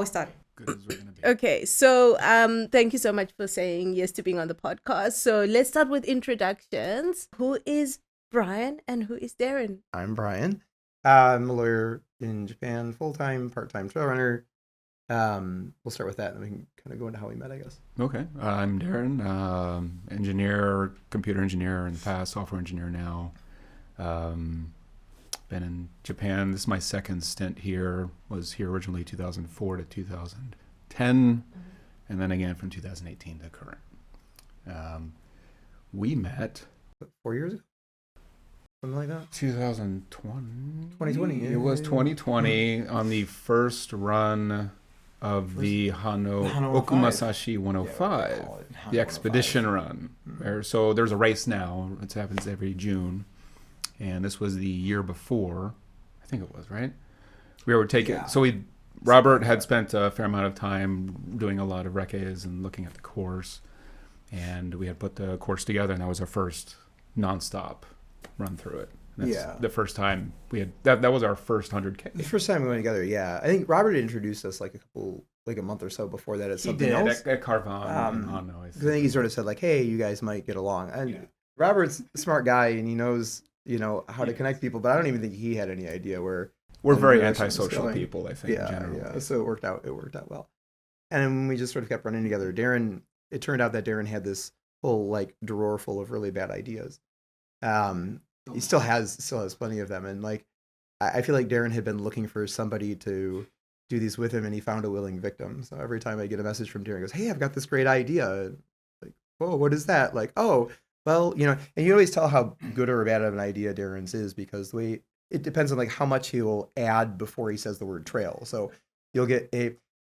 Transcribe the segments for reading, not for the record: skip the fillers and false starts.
we start? Good as we're gonna be. Okay, so thank you so much for saying yes to being on the podcast. So let's start with introductions. Who is Brian and who is Derin? I'm Brian. I'm a lawyer in Japan, full-time, part-time trail runner. We'll start with that, and then we can kind of go into how we met, I guess. Okay, I'm Derin, engineer, computer engineer in the past, software engineer now. Been in Japan. This is my second stint here. Was here originally 2004 to 2010, and then again from 2018 to current. We met 4 years ago? Something like that? 2020. 2020, yeah, It was yeah. 2020 on the first run of the Hano Okumasashi 105, Yeah, we call it Hano the expedition 105. run. So there's a race now. It happens every June. And this was the year before, I think it was, right? We were taking, Yeah. Robert had spent a fair amount of time doing a lot of recces and looking at the course. And we had put the course together, and that was our first nonstop run through it. And that's the first time we had, that was our first 100K. The first time we went together, yeah. I think Robert introduced us like a month or so before that at something else. At Carvon in Hano. I think he sort of said like, hey, you guys might get along. And Robert's a smart guy, and he knows, how to connect people, but I don't even think he had any idea where We're the very direction was antisocial going. people, I think, in general. Yeah. So it worked out well. And then we just sort of kept running together. Derin, it turned out that Derin had this whole like drawer full of really bad ideas. He still has plenty of them. And like, I feel like Derin had been looking for somebody to do these with him, and he found a willing victim. So every time I get a message from Derin, he goes, hey, I've got this great idea. Like, oh, what is that? Like, oh, well, and you always tell how good or bad of an idea Derin's is because the way it depends on like how much he will add before he says the word trail. So you'll get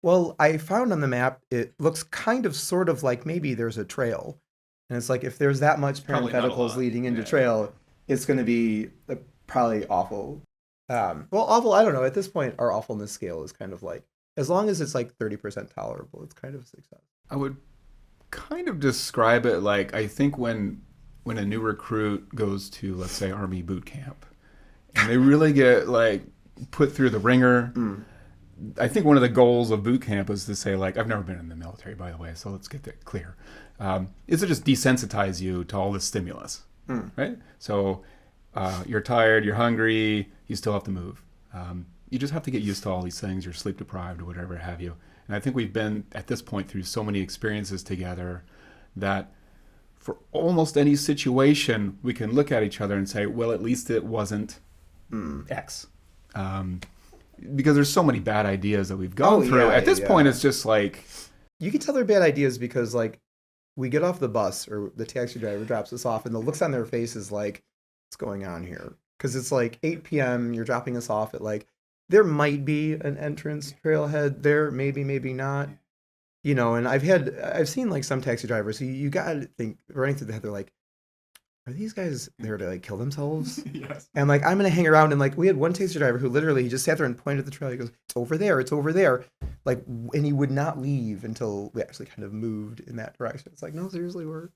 well, I found on the map, it looks kind of sort of like maybe there's a trail. And it's like, if there's that much Probably not a parentheticals lot. leading into Yeah. trail, it's going to be probably awful. Awful, I don't know. At this point, our awfulness scale is kind of like, as long as it's like 30% tolerable, it's kind of a success. I would kind of describe it like, I think when a new recruit goes to, let's say, Army boot camp, and they really get like put through the ringer. I think one of the goals of boot camp is to say, like, I've never been in the military, by the way, so let's get that clear. Is to just desensitize you to all this stimulus, right? So you're tired, you're hungry, you still have to move. You just have to get used to all these things. You're sleep deprived or whatever have you. And I think we've been at this point through so many experiences together that for almost any situation, we can look at each other and say, well, at least it wasn't X. Because there's so many bad ideas that we've gone through. Yeah, At this point, it's just like... You can tell they're bad ideas because, like, we get off the bus or the taxi driver drops us off, and the looks on their face is like, what's going on here? Because it's like 8 p.m., you're dropping us off at, like, there might be an entrance trailhead there, maybe not. And I've seen, like, some taxi drivers who you gotta think, running through the head, they're like, are these guys there to like kill themselves? Yes. And like, I'm gonna hang around, and like, we had one taxi driver who literally, he just sat there and pointed at the trail. He goes, it's over there. Like, and he would not leave until we actually kind of moved in that direction. It's like, no, seriously, we're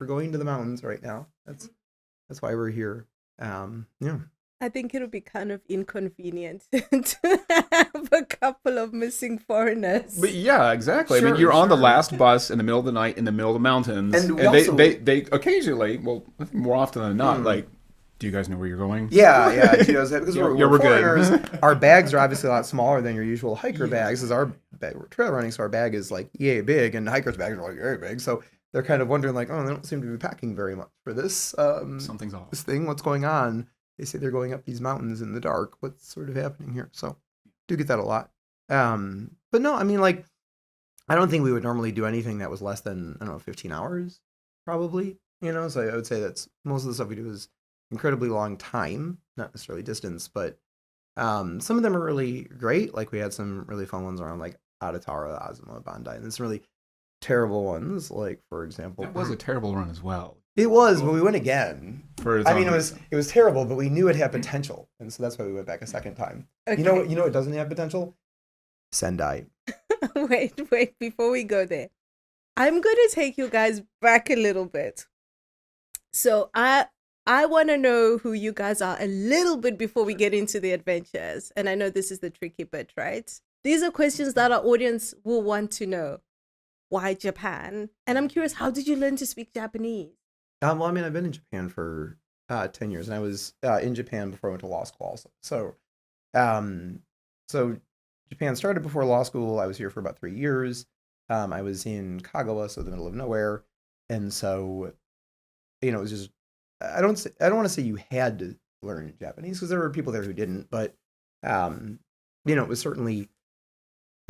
going to the mountains right now. That's why we're here. Yeah. I think it'll be kind of inconvenient to have a couple of missing foreigners. But yeah, exactly. I Sure, mean, you're on the sure. last bus in the middle of the night in the middle of the mountains. And we And also- they occasionally, well, I think more often than not, like, do you guys know where you're going? Yeah, because we're we're good. foreigners. Our bags are obviously a lot smaller than your usual hiker bags. As our bag, we're trail running, so our bag is like yay big, and hikers' bags are like very big. So they're kind of wondering like, oh, they don't seem to be packing very much for this. Something's off. This thing, what's going on? They say they're going up these mountains in the dark. What's sort of happening here? So do get that a lot. But no, I mean, like, I don't think we would normally do anything that was less than, 15 hours, probably. So I would say that's most of the stuff we do is incredibly long time, not necessarily distance, but some of them are really great. Like, we had some really fun ones around like Adatara, Azuma, Bandai, and then some really terrible ones. Like, for example, That was a terrible run as well. it was, but we went again. For its I mean, own it was terrible, but we knew it had potential, and so that's why we went back a second time. Okay. You know what doesn't have potential? Sendai. Wait, before we go there, I'm going to take you guys back a little bit. So I want to know who you guys are a little bit before we get into the adventures. And I know this is the tricky bit, right? These are questions that our audience will want to know. Why Japan? And I'm curious, how did you learn to speak Japanese? Well, I mean, I've been in Japan for 10 years, and I was in Japan before I went to law school also. Um, so Japan started before law school. I was here for about 3 years. I was in Kagawa, so the middle of nowhere. And so, it was just, I don't want to say you had to learn Japanese, because there were people there who didn't, but, it was certainly,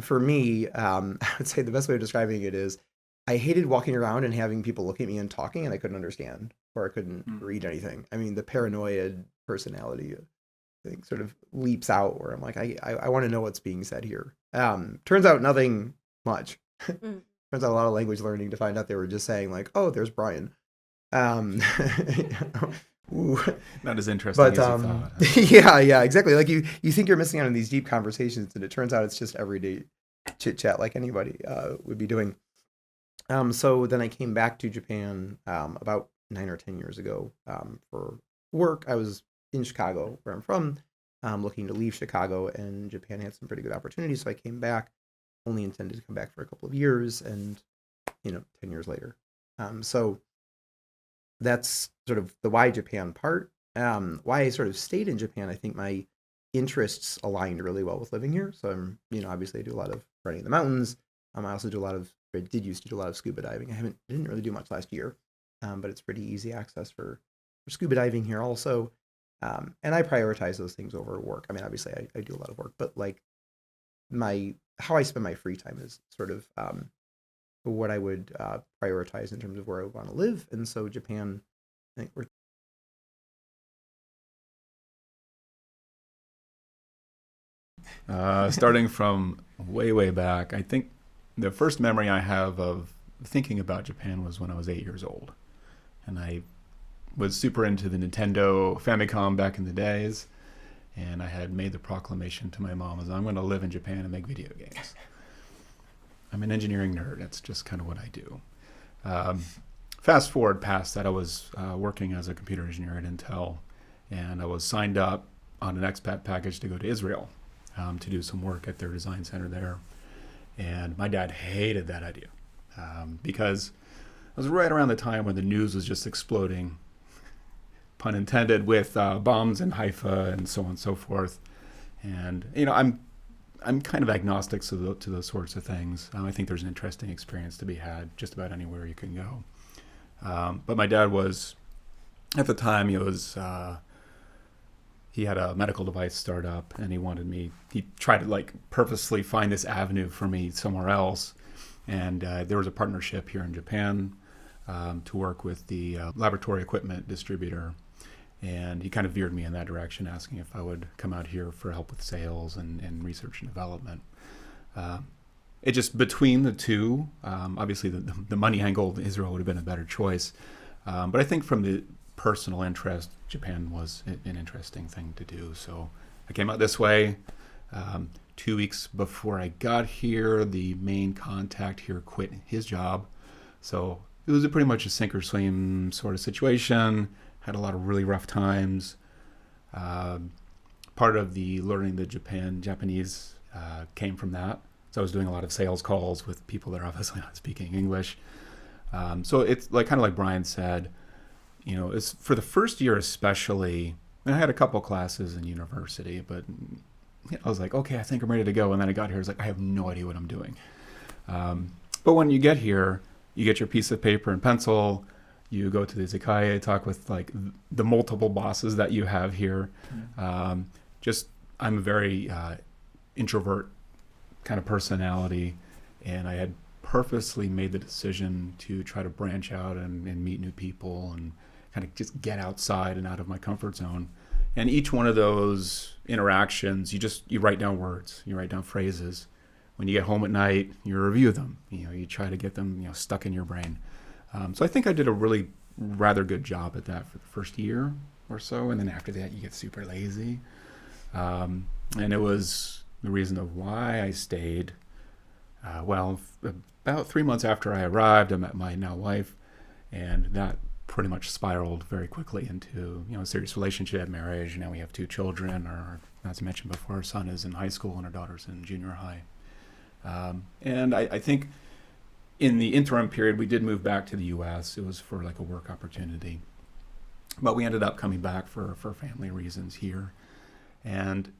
for me, I would say the best way of describing it is I hated walking around and having people look at me and talking and I couldn't understand, or I couldn't read anything. I mean, the paranoid personality, I think, sort of leaps out where I'm like, I want to know what's being said here. Turns out nothing much. Turns out a lot of language learning to find out they were just saying like, oh, there's Brian. Not as interesting as you thought. Yeah, exactly. Like you think you're missing out on these deep conversations, and it turns out it's just everyday chit chat like anybody would be doing. So then I came back to Japan about 9 or 10 years ago for work. I was in Chicago, where I'm from, looking to leave Chicago, and Japan had some pretty good opportunities. So I came back, only intended to come back for a couple of years, and 10 years later. So that's sort of the why Japan part. Why I sort of stayed in Japan, I think my interests aligned really well with living here. So I'm, obviously I do a lot of running in the mountains. I also did used to do a lot of scuba diving. I didn't really do much last year, but it's pretty easy access for scuba diving here also. And I prioritize those things over work. I mean, obviously I do a lot of work, but like how I spend my free time is sort of what I would prioritize in terms of where I want to live. And so Japan, I think starting from way back, I think the first memory I have of thinking about Japan was when I was 8 years old. And I was super into the Nintendo Famicom back in the days. And I had made the proclamation to my mom as I'm going to live in Japan and make video games. I'm an engineering nerd. That's just kind of what I do. Fast forward past that, I was working as a computer engineer at Intel, and I was signed up on an expat package to go to Israel to do some work at their design center there. And my dad hated that idea because it was right around the time when the news was just exploding, pun intended, with bombs in Haifa and so on and so forth. And, I'm kind of agnostic to those sorts of things. I think there's an interesting experience to be had just about anywhere you can go. But my dad was, at the time, he had a medical device startup, and he tried to purposely find this avenue for me somewhere else. And there was a partnership here in Japan to work with the laboratory equipment distributor. And he kind of veered me in that direction, asking if I would come out here for help with sales and research and development. It just, between the two, obviously the money angle, Israel would have been a better choice. But I think from the personal interest, Japan was an interesting thing to do. So I came out this way. 2 weeks before I got here, the main contact here quit his job. So it was pretty much a sink or swim sort of situation. Had a lot of really rough times. Part of the learning the Japanese came from that. So I was doing a lot of sales calls with people that are obviously not speaking English. So it's kind of like Brian said, it's for the first year especially. And I had a couple classes in university, but I was like, okay, I think I'm ready to go. And then I got here, I was like, I have no idea what I'm doing. But when you get here, you get your piece of paper and pencil. You go to the izakaya, talk with the multiple bosses that you have here. I'm a very introvert kind of personality, and I had purposely made the decision to try to branch out and meet new people and kind of just get outside and out of my comfort zone. And each one of those interactions, you write down words, you write down phrases. When you get home at night, you review them. You try to get them stuck in your brain. So I think I did a really rather good job at that for the first year or so. And then after that, you get super lazy. And it was the reason of why I stayed. About 3 months after I arrived, I met my now wife. And that pretty much spiraled very quickly into, a serious relationship, marriage. Now we have 2 children. As I mentioned before, our son is in high school and our daughter's in junior high. And I think in the interim period, we did move back to the U.S. It was for like a work opportunity. But we ended up coming back for family reasons here. And,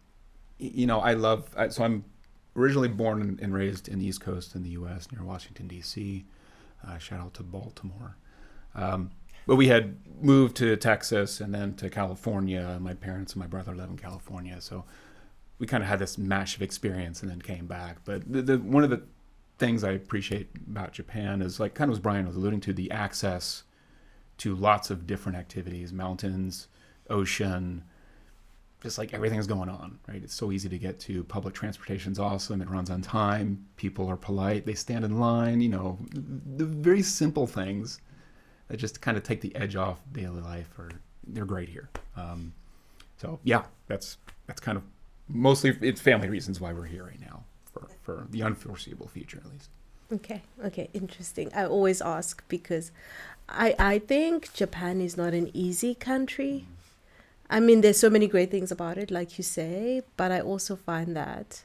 so I'm originally born and raised in the East Coast in the U.S. near Washington, D.C. Shout out to Baltimore. But we had moved to Texas and then to California. My parents and my brother live in California. So we kind of had this mash of experience and then came back. But one of the things I appreciate about Japan is, like kind of as Brian was alluding to, the access to lots of different activities, mountains, ocean, just like everything's going on, right? It's so easy to get to. Public transportation's awesome. It runs on time. People are polite. They stand in line, the very simple things that just kind of take the edge off daily life, they're great here. So yeah, that's kind of mostly it's family reasons why we're here right now for the unforeseeable future, at least. Okay, interesting. I always ask because I think Japan is not an easy country. I mean, there's so many great things about it, like you say, but I also find that,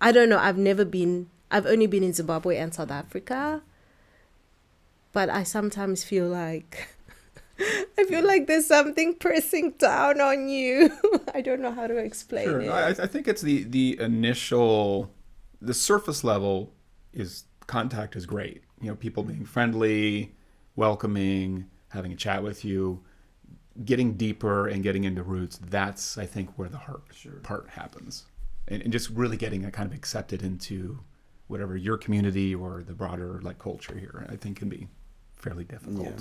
I don't know, I've only been in Zimbabwe and South Africa, but I sometimes feel like, there's something pressing down on you. I don't know how to explain it. I think it's the initial, the surface level contact is great. People being friendly, welcoming, having a chat with you. Getting deeper and getting into roots, that's, I think, where the hard part happens. And just really getting kind of accepted into whatever your community or the broader like culture here, I think can be fairly difficult. Yeah,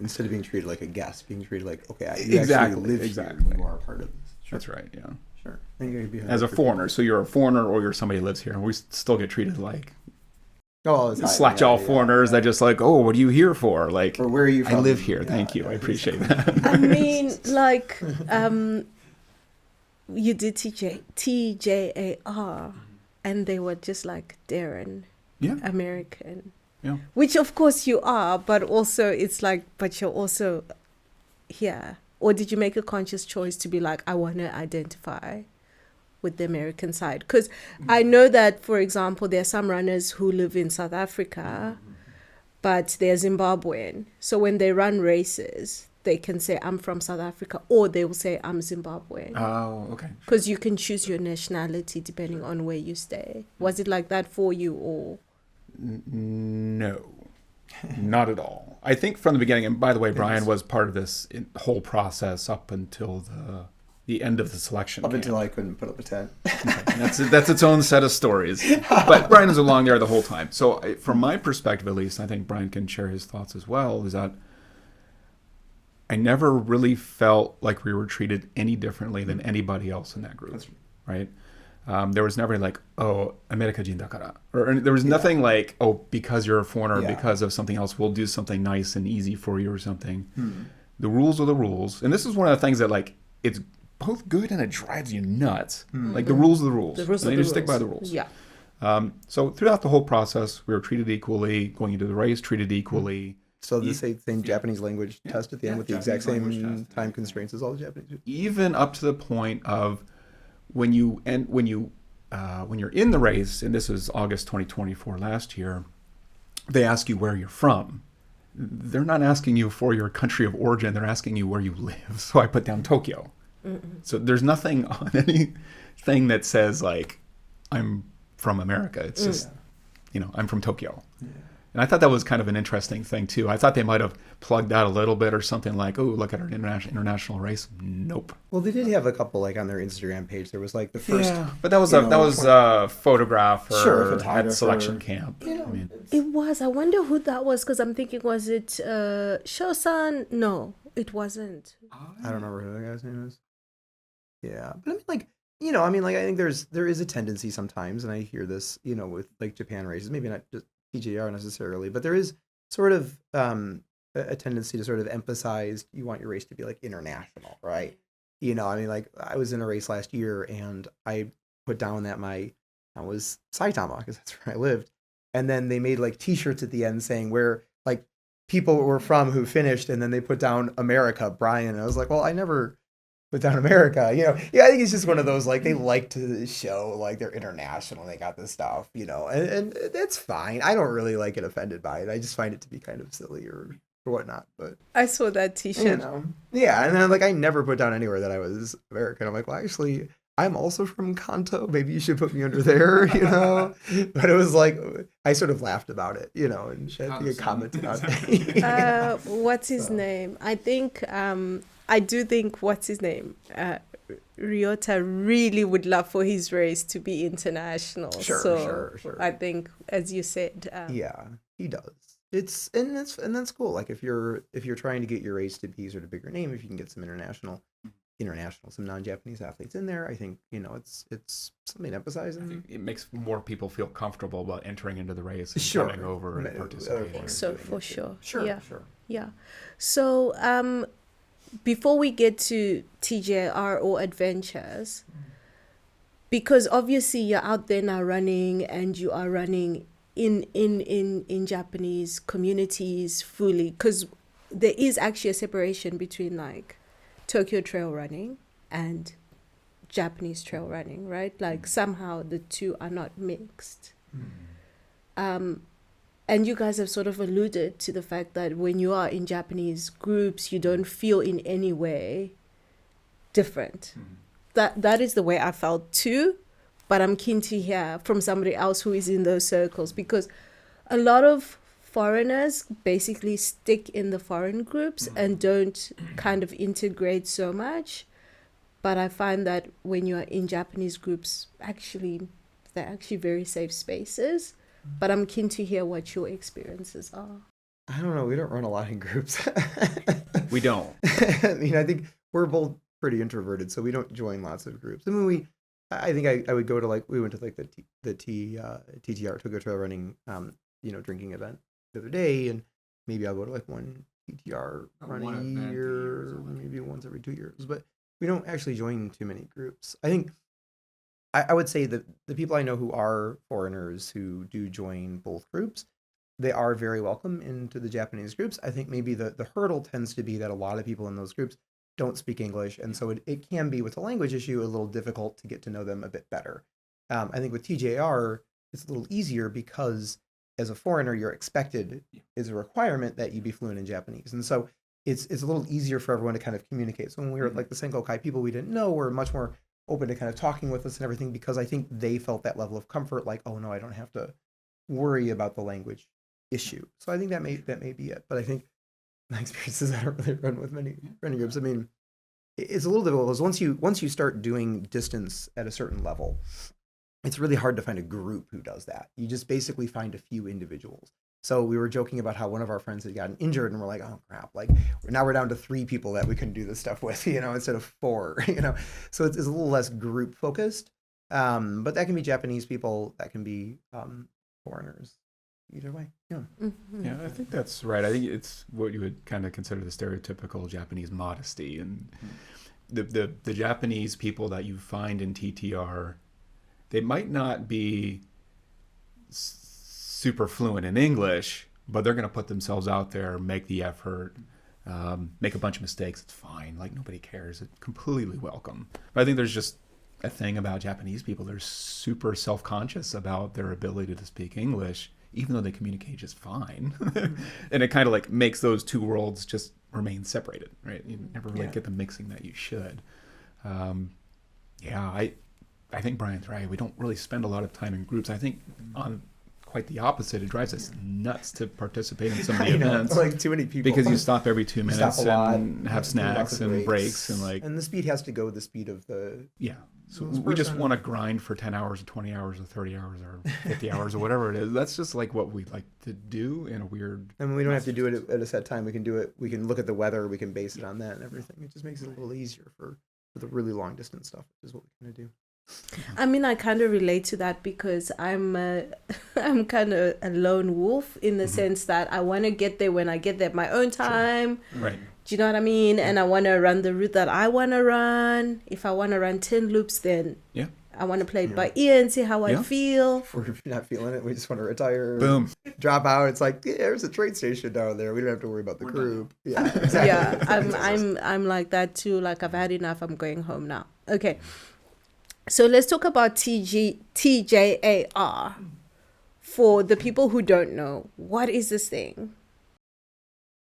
instead of being treated like a guest, being treated like, okay, you exactly, actually live exactly. here, you are a part of this. Sure. That's right, yeah. Sure. I think you'd be as a foreigner, so you're a foreigner or you're somebody who lives here, and we still get treated like slackjaw foreigners that just like, oh, what are you here for? Like, or where are you from? I live here. Thank you. I appreciate that. I mean, like, you did TJAR, and they were just like Derin, American. Yeah. Which of course you are, but also it's like, but you're also here. Or did you make a conscious choice to be like, I want to identify with the American side? Because I know that, for example, there are some runners who live in South Africa, but they're Zimbabwean. So when they run races, they can say, I'm from South Africa, or they will say, I'm Zimbabwean. Oh, okay. Because you can choose your nationality depending on where you stay. Was it like that for you, or? No, not at all. I think from the beginning, and by the way, Brian was part of this whole process up until the end of the selection camp. Until I couldn't put up a tent. That's its own set of stories. But Brian was along there the whole time. So from my perspective, at least, I think Brian can share his thoughts as well, is that I never really felt like we were treated any differently than anybody else in that group, right? There was never like, oh, America Jin dakara. Or there was nothing like, oh, because you're a foreigner, because of something else, we'll do something nice and easy for you or something. The rules are the rules. And this is one of the things that, like, it's both good and it drives you nuts. Like, the rules are the rules. And you just stick by the rules. Yeah. So throughout the whole process, we were treated equally, going into the race, treated equally. So the same Japanese language test at the end with the exact same time constraints as all the Japanese do? Even up to the point of when you're in the race, and this is August 2024 last year, they ask you where you're from. They're not asking you for your country of origin. They're asking you where you live. So I put down Tokyo. So there's nothing on anything that says like I'm from America. It's just, I'm from Tokyo. Yeah. And I thought that was kind of an interesting thing too. I thought they might have plugged that a little bit or something like, oh, look at our international race. Nope. Well, they did have a couple like on their Instagram page. There was like the first. Yeah, but that was a photographer photographer at selection camp. You know, I mean, it was. I wonder who that was, because I'm thinking, was it Shosan? No, it wasn't. I don't remember who that guy's name is. Yeah, but I mean, I think there is a tendency sometimes, and I hear this, with like Japan races, maybe not just TJAR necessarily, but there is sort of a tendency to sort of emphasize you want your race to be like international, right? Like I was in a race last year and I put down that I was Saitama because that's where I lived, and then they made like T-shirts at the end saying where like people were from who finished, and then they put down America, Brian. And I was like, well, I never put down America. You know, yeah, I think it's just one of those, like, they like to show like they're international. They got this stuff, you know, and that's fine. I don't really like get offended by it. I just find it to be kind of silly or whatnot. But I saw that T-shirt. you know, yeah, and then like I never put down anywhere that I was American. I'm like, well, actually, I'm also from Kanto. Maybe you should put me under there, you know. But it was like I sort of laughed about it, you know, and I think I commented on it. What's his name? I think I do think what's his name? Ryota really would love for his race to be international. Sure. I think, as you said, yeah, he does. That's cool. Like if you're trying to get your race to be sort of bigger name, if you can get some some non-Japanese athletes in there, I think, you know, it's something to emphasize. I think it makes more people feel comfortable about entering into the race and coming over and participating. So for sure. Sure. Yeah. So before we get to TJAR or adventures, because obviously you're out there now running, and you are running in Japanese communities fully, because there is actually a separation between like Tokyo trail running and Japanese trail running, right? Like somehow the two are not mixed. And you guys have sort of alluded to the fact that when you are in Japanese groups, you don't feel in any way different. That is the way I felt too. But I'm keen to hear from somebody else who is in those circles, because a lot of foreigners basically stick in the foreign groups and don't kind of integrate so much. But I find that when you're in Japanese groups, they're actually very safe spaces. But I'm keen to hear what your experiences are. I don't know. We don't run a lot in groups. We don't. I mean, I think we're both pretty introverted, so we don't join lots of groups. I mean, I think I would go to we went to like the TJAR, Tokyo Trail Running, drinking event the other day, and maybe I'll go to like one TJAR run a year, or maybe once every 2 years. But we don't actually join too many groups. I think I would say that the people I know who are foreigners who do join both groups, they are very welcome into the Japanese groups. I think maybe the hurdle tends to be that a lot of people in those groups don't speak English, and so it can be, with a language issue, a little difficult to get to know them a bit better. I think with TJAR, it's a little easier because as a foreigner, you're expected, is a requirement that you be fluent in Japanese, and so it's a little easier for everyone to kind of communicate. So when we were at like the Senkokai, people we didn't know were much more open to kind of talking with us and everything, because I think they felt that level of comfort, like, oh no, I don't have to worry about the language issue. So I think that may be it. But I think my experience is I don't really run with many running groups. I mean, it's a little difficult because once you start doing distance at a certain level, it's really hard to find a group who does that. You just basically find a few individuals. So we were joking about how one of our friends had gotten injured, and we're like, oh crap, like now we're down to 3 people that we can do this stuff with, instead of 4, So it's a little less group focused. But that can be Japanese people, that can be foreigners. Either way, yeah. Mm-hmm. Yeah, I think that's right. I think it's what you would kind of consider the stereotypical Japanese modesty, and the Japanese people that you find in TTR, they might not be super fluent in English, but they're going to put themselves out there, make the effort, make a bunch of mistakes. It's fine. Like, nobody cares. It's completely welcome. But I think there's just a thing about Japanese people. They're super self-conscious about their ability to speak English, even though they communicate just fine. And it kind of like makes those two worlds just remain separated, right? You never really get the mixing that you should. I think Brian's right. We don't really spend a lot of time in groups. I think on quite the opposite. It drives us nuts to participate in some of the events. Like too many people. Because you stop every 2 minutes and have snacks and breaks and like. And the speed has to go with the speed of the. Yeah. So we just want to grind for 10 hours or 20 hours or 30 hours or 50 hours or whatever it is. That's just like what we like to do in a weird. And we don't have to do it at a set time. We can do it. We can look at the weather. We can base it on that and everything. It just makes it a little easier for the really long distance stuff, which is what we kind of do. I mean, I kind of relate to that because I'm kind of a lone wolf in the sense that I want to get there when I get there at my own time. Sure. Right. Do you know what I mean? And I want to run the route that I want to run. If I want to run 10 loops, then I want to play it by ear and see how I feel. If we're not feeling it, we just want to retire. Boom. Drop out. It's like, yeah, there's a train station down there. We don't have to worry about the crew. Yeah, exactly. Yeah, I'm like that too. Like, I've had enough. I'm going home now. Okay. So let's talk about TJAR. For the people who don't know, what is this thing?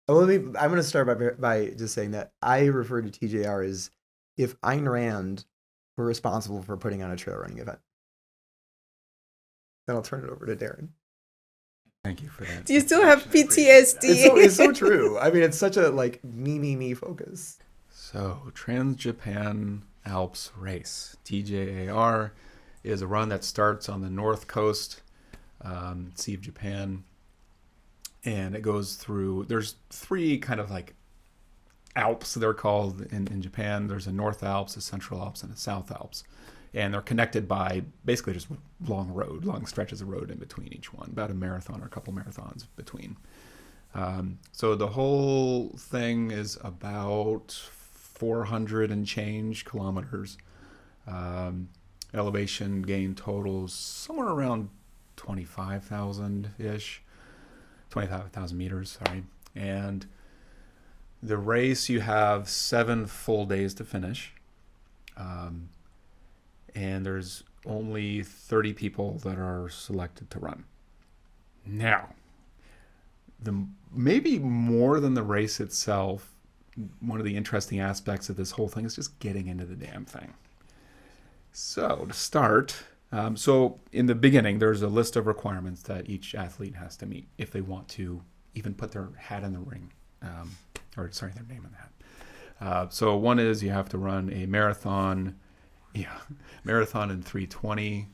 Well, I'm going to start by just saying that I refer to TJAR as if Ayn Rand were responsible for putting on a trail running event. Then I'll turn it over to Derin. Thank you for that. Do you still have PTSD? It's so true. I mean, it's such a like me focus. So, Trans Japan Alps Race, TJAR, is a run that starts on the north coast, Sea of Japan, and it goes through, there's three kind of like Alps, they're called in Japan. There's a North Alps, a Central Alps, and a South Alps. And they're connected by basically just long stretches of road in between each one, about a marathon or a couple marathons between. So the whole thing is about 400 and change kilometers. Elevation gain totals somewhere around 25,000-ish, 25,000 meters, sorry. And the race, you have 7 full days to finish. And there's only 30 people that are selected to run. Now, maybe more than the race itself, one of the interesting aspects of this whole thing is just getting into the damn thing. So to start, so in the beginning, there's a list of requirements that each athlete has to meet if they want to even put their hat in the ring, their name in the hat. So one is you have to run a marathon in 3:20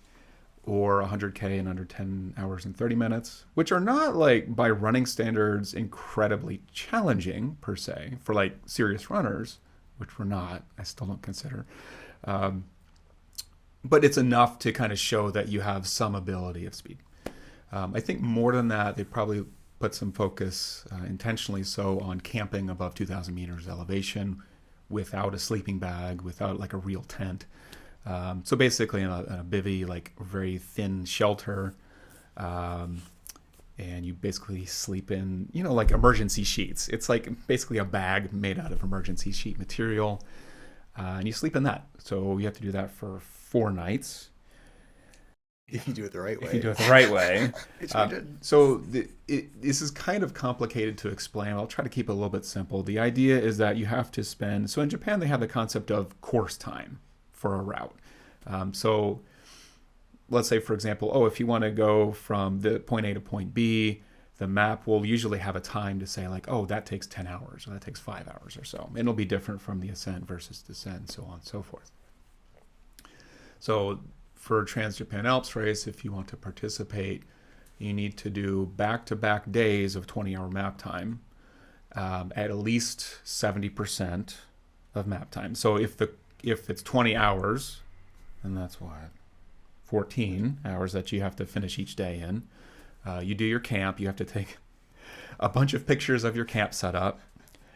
or 100K in under 10 hours and 30 minutes, which are not, like, by running standards, incredibly challenging per se for like serious runners, which we're not, I still don't consider. But it's enough to kind of show that you have some ability of speed. I think more than that, they probably put some focus, intentionally so, on camping above 2,000 meters elevation without a sleeping bag, without like a real tent. So basically in a bivvy, like very thin shelter, and you basically sleep in, like emergency sheets. It's like basically a bag made out of emergency sheet material, and you sleep in that. So you have to do that for 4 nights. If you do it the right way. If you do it the right way. So this is kind of complicated to explain. I'll try to keep it a little bit simple. The idea is that you have to spend, so in Japan they have the concept of course time for a route. So let's say, for example, if you want to go from the point A to point B, the map will usually have a time to say like, that takes 10 hours or that takes 5 hours or so. And it'll be different from the ascent versus descent, so on and so forth. So for Trans Japan Alps Race, if you want to participate, you need to do back-to-back days of 20-hour map time at least 70% of map time. So if it's 20 hours, and that's what, 14 hours that you have to finish each day in, you do your camp. You have to take a bunch of pictures of your camp setup.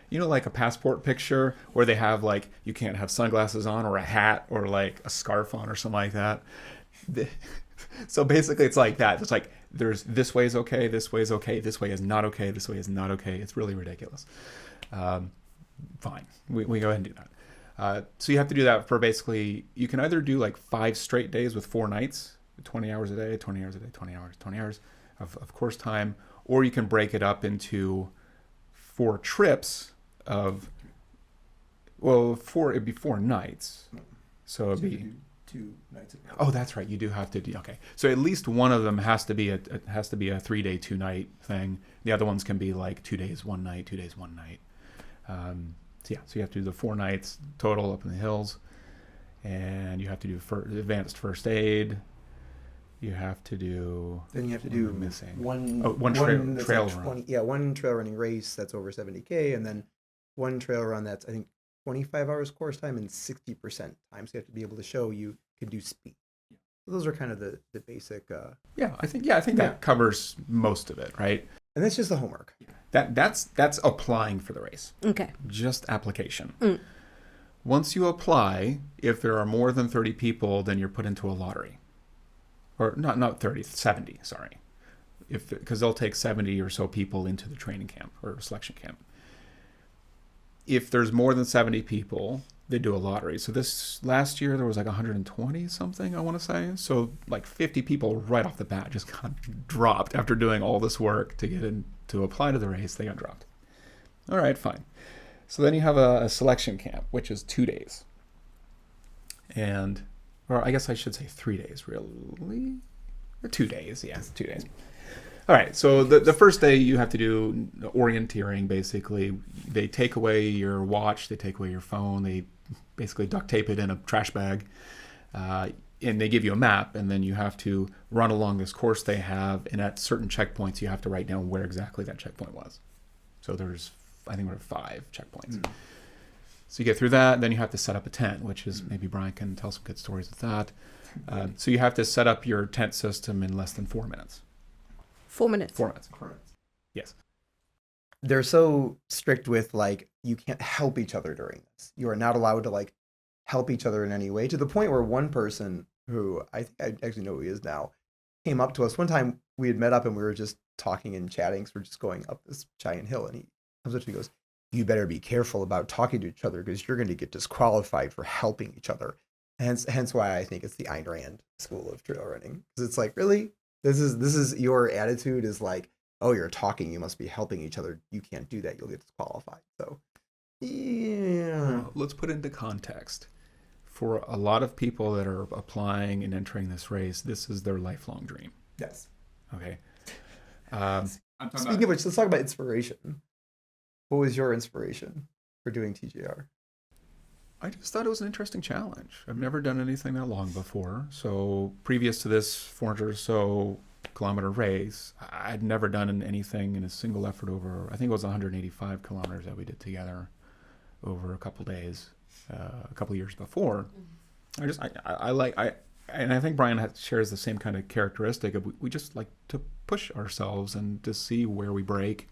Like a passport picture where they have like, you can't have sunglasses on or a hat or like a scarf on or something like that. So basically it's like that. It's like, there's this way is okay, this way is okay, this way is not okay, this way is not okay. It's really ridiculous. Fine. We go ahead and do that. So you have to do that for basically, you can either do like 5 straight days with 4 nights, 20 hours a day, 20 hours a day, 20 hours of course time, or you can break it up into 4 trips of, it'd be 4 nights. So it'd be 2 nights. That's right. You do have to do, okay. So at least one of them has to be a 3-day, 2-night thing. The other ones can be like 2 days, 1 night, 2 days, 1 night. So you have to do the 4 nights total up in the hills, and you have to do advanced first aid. You have to do. Then you have to do one trail run. One trail running race that's over 70K, and then one trail run that's, I think, 25 hours course time and 60% time. So you have to be able to show you can do speed. So those are kind of the basic. I think that covers most of it, right? And that's just the homework. That's applying for the race. Okay. Just application. Once you apply, if there are more than 30 people, then you're put into a lottery. Or not 30, 70, sorry. Because they'll take 70 or so people into the training camp or selection camp. If there's more than 70 people, they do a lottery. So this last year, there was like 120 something, I want to say. So like 50 people right off the bat just got dropped after doing all this work to get in to apply to the race. They got dropped. All right, fine. So then you have a selection camp, which is 2 days. Or I guess I should say 3 days, really? Or 2 days, yes, 2 days. All right, so the first day you have to do orienteering, basically. They take away your watch, they take away your phone, they basically duct tape it in a trash bag, and they give you a map, and then you have to run along this course they have, and at certain checkpoints you have to write down where exactly that checkpoint was. So there's, I think, 5 checkpoints. So you get through that, then you have to set up a tent, which is, maybe Brian can tell some good stories with that. So you have to set up your tent system in less than 4 minutes. 4 minutes. 4 minutes. Yes. They're so strict with, like, you can't help each other during this. You are not allowed to, like, help each other in any way, to the point where one person, who I think I actually know who he is now, came up to us. One time we had met up and we were just talking and chatting, so we're just going up this giant hill, and he comes up to me and goes, "You better be careful about talking to each other because you're going to get disqualified for helping each other." Hence why I think it's the Ayn Rand school of trail running. Because it's like, really? This is your attitude is like, oh, you're talking, you must be helping each other. You can't do that. You'll get disqualified. So, yeah. Let's put into context. For a lot of people that are applying and entering this race, this is their lifelong dream. Yes. Okay. Speaking of which, let's talk about inspiration. What was your inspiration for doing TJAR? I just thought it was an interesting challenge. I've never done anything that long before. So previous to this 400 or so kilometer race, I'd never done anything in a single effort over, I think it was 185 kilometers that we did together over a couple days, a couple years before. And I think Brian shares the same kind of characteristic of we just like to push ourselves and to see where we break,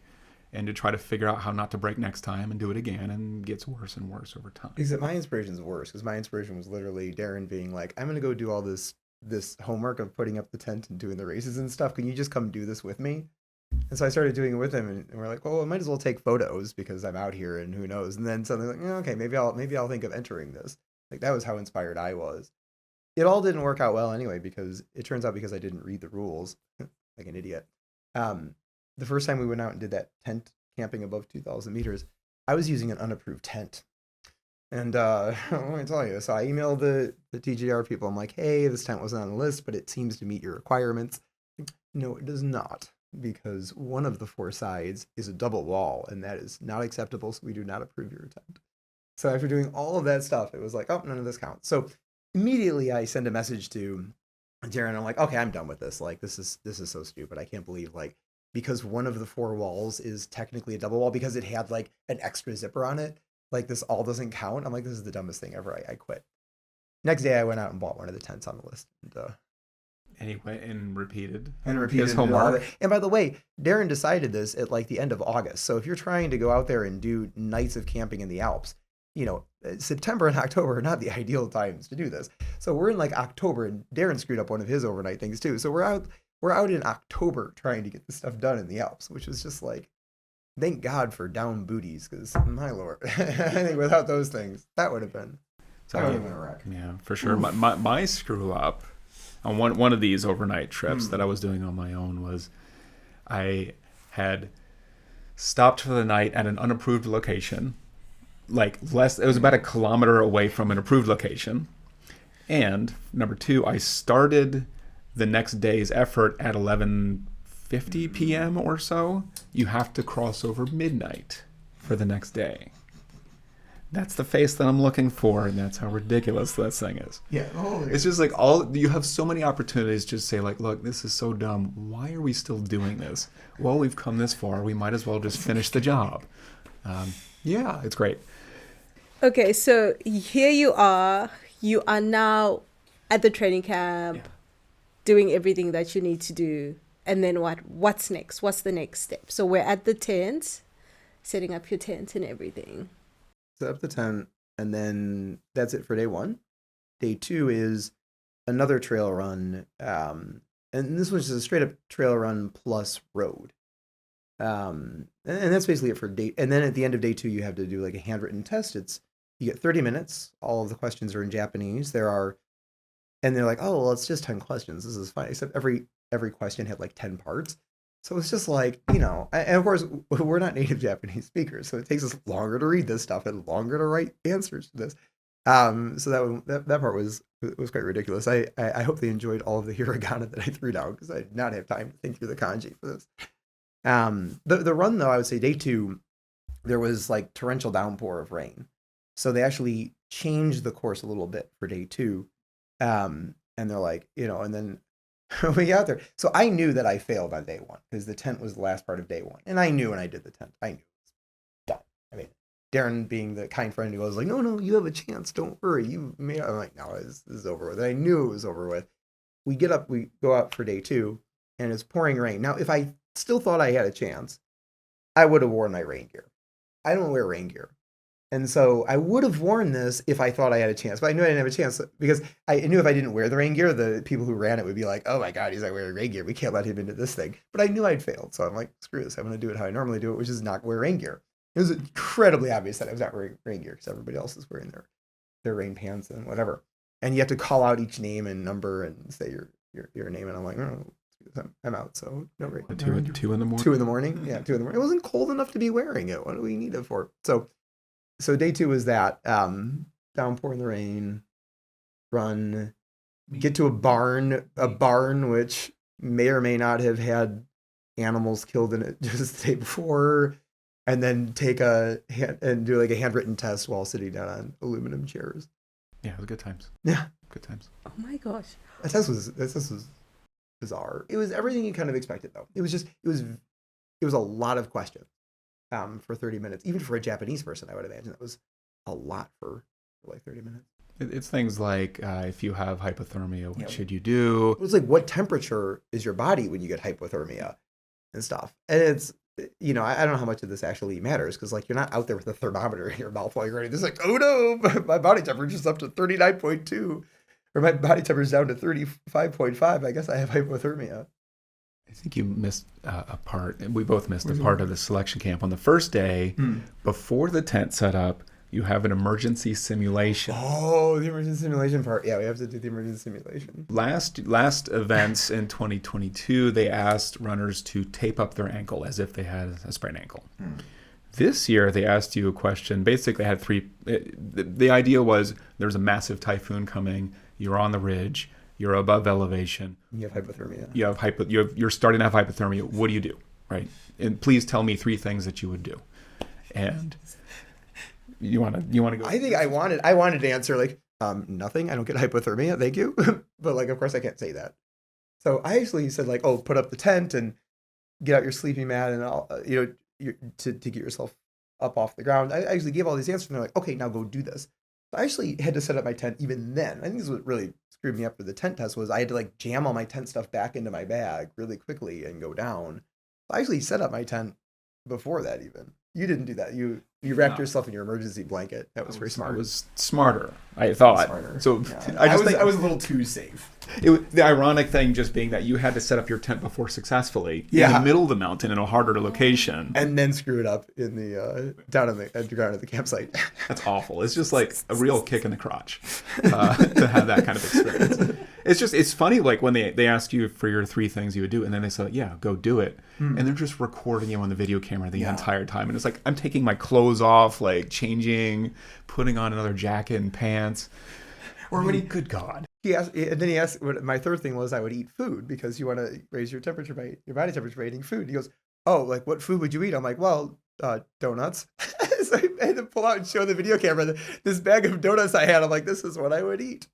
and to try to figure out how not to break next time and do it again, and it gets worse and worse over time. Except my inspiration's worse, because my inspiration was literally Derin being like, I'm going to go do all this homework of putting up the tent and doing the races and stuff. Can you just come do this with me? And so I started doing it with him, and we're like, well, I might as well take photos because I'm out here and who knows. And then suddenly like, okay, maybe I'll think of entering this. Like, that was how inspired I was. It all didn't work out well anyway, because it turns out because I didn't read the rules like an idiot. The first time we went out and did that tent camping above 2,000 meters, I was using an unapproved tent. And let me tell you, so I emailed the TJAR people. I'm like, hey, this tent wasn't on the list, but it seems to meet your requirements. No, it does not, because one of the 4 sides is a double wall, and that is not acceptable, so we do not approve your tent. So after doing all of that stuff, it was like, oh, none of this counts. So immediately I send a message to Derin. I'm like, okay, I'm done with this. Like, this is so stupid. I can't believe, like, because one of the 4 walls is technically a double wall because it had like an extra zipper on it. Like, this all doesn't count. I'm like, this is the dumbest thing ever. I quit. Next day I went out and bought one of the tents on the list. And repeated his homework. And by the way, Derin decided this at like the end of August. So if you're trying to go out there and do nights of camping in the Alps, you know, September and October are not the ideal times to do this. So we're in like October, and Derin screwed up one of his overnight things too. So we're out in October trying to get this stuff done in the Alps, which is just like, thank God for down booties, because my Lord, I think without those things, that would have been a wreck. Yeah, for sure. My screw up on one of these overnight trips that I was doing on my own was I had stopped for the night at an unapproved location. It was about 1 kilometer away from an approved location. And number 2, I started the next day's effort at 11:50 p.m. or so. You have to cross over midnight for the next day. That's the face that I'm looking for, and that's how ridiculous this thing is. Yeah. It's just like you have so many opportunities to just say, like, look, this is so dumb. Why are we still doing this? Well, we've come this far. We might as well just finish the job. Yeah, it's great. Okay, so here you are. You are now at the training camp, doing everything that you need to do. And then what's next? What's the next step? So we're at the tent, setting up your tent and everything. Set up the tent. And then that's it for day 1. Day 2 is another trail run. And this was just a straight up trail run plus road. And that's basically it for day. And then at the end of day 2, you have to do like a handwritten test. You get 30 minutes. All of the questions are in Japanese. And they're like, oh, well, it's just 10 questions. This is fine. Except every question had like 10 parts. So it's just like, and of course, we're not native Japanese speakers. So it takes us longer to read this stuff and longer to write answers to this. So that part was quite ridiculous. I hope they enjoyed all of the hiragana that I threw down because I did not have time to think through the kanji for this. The run, though, I would say day 2, there was like torrential downpour of rain. So they actually changed the course a little bit for day 2. And they're like, and then we got there. So I knew that I failed on day 1 because the tent was the last part of day 1. And I knew when I did the tent, I knew it was done. I mean, Derin being the kind friend who was like, no, you have a chance. Don't worry. I'm like, no, this is over with. And I knew it was over with. We go out for day 2 and it's pouring rain. Now, if I still thought I had a chance, I would have worn my rain gear. I don't wear rain gear. And so I would have worn this if I thought I had a chance, but I knew I didn't have a chance because I knew if I didn't wear the rain gear, the people who ran it would be like, oh my God, he's not wearing rain gear. We can't let him into this thing. But I knew I'd failed. So I'm like, screw this. I'm going to do it how I normally do it, which is not wear rain gear. It was incredibly obvious that I was not wearing rain gear because everybody else is wearing their rain pants and whatever. And you have to call out each name and number and say your name. And I'm like, oh, I'm out. So no rain. 2 in the morning? 2 in the morning. Yeah, 2 in the morning. It wasn't cold enough to be wearing it. What do we need it for? So day 2 was that, downpour in the rain, run, get to a barn which may or may not have had animals killed in it just the day before, and then do like a handwritten test while sitting down on aluminum chairs. Yeah, it was good times. Yeah. Good times. Oh my gosh. That test was bizarre. It was everything you kind of expected, though. It was a lot of questions. For 30 minutes, even for a Japanese person, I would imagine that was a lot for like 30 minutes. It's things like if you have hypothermia, what should you do? It was like, what temperature is your body when you get hypothermia and stuff? And it's, I don't know how much of this actually matters because like you're not out there with a thermometer in your mouth while you're running. It's like, oh no, my body temperature is up to 39.2 or my body temperature is down to 35.5. I guess I have hypothermia. I think you missed a part. We both missed a part of the selection camp. On the first day, before the tent set up, you have an emergency simulation. Oh, the emergency simulation part. Yeah, we have to do the emergency simulation. Last events in 2022, they asked runners to tape up their ankle as if they had a sprained ankle. This year, they asked you a question. Basically, had 3. The idea was there's a massive typhoon coming. You're on the ridge. You're above elevation. You have hypothermia. You're starting to have hypothermia. What do you do, right? And please tell me 3 things that you would do. And you want to go? I think I wanted to answer like nothing. I don't get hypothermia. Thank you. But like, of course, I can't say that. So I actually said like, oh, put up the tent and get out your sleeping mat and all, to get yourself up off the ground. I actually gave all these answers and they're like, okay, now go do this. I actually had to set up my tent even then. I think this is what really screwed me up for the tent test was I had to like jam all my tent stuff back into my bag really quickly and go down. I actually set up my tent before that even. You didn't do that. You wrapped yourself in your emergency blanket. That was very smart. I was smarter, I thought. So yeah. I was a little too safe. The ironic thing just being that you had to set up your tent before successfully in the middle of the mountain in a harder location. And then screw it up in the down on the ground at the campsite. That's awful. It's just like a real kick in the crotch to have that kind of experience. It's funny like when they ask you for your 3 things you would do and then they say, yeah, go do it. And they're just recording you on the video camera the entire time. And it's like, I'm taking my clothes off, like changing, putting on another jacket and pants. Or good God. He asked, my third thing was I would eat food because you want to raise your temperature by your body temperature by eating food. And he goes, oh, like what food would you eat? I'm like, well, donuts. So I had to pull out and show the video camera this bag of donuts I had. I'm like, this is what I would eat.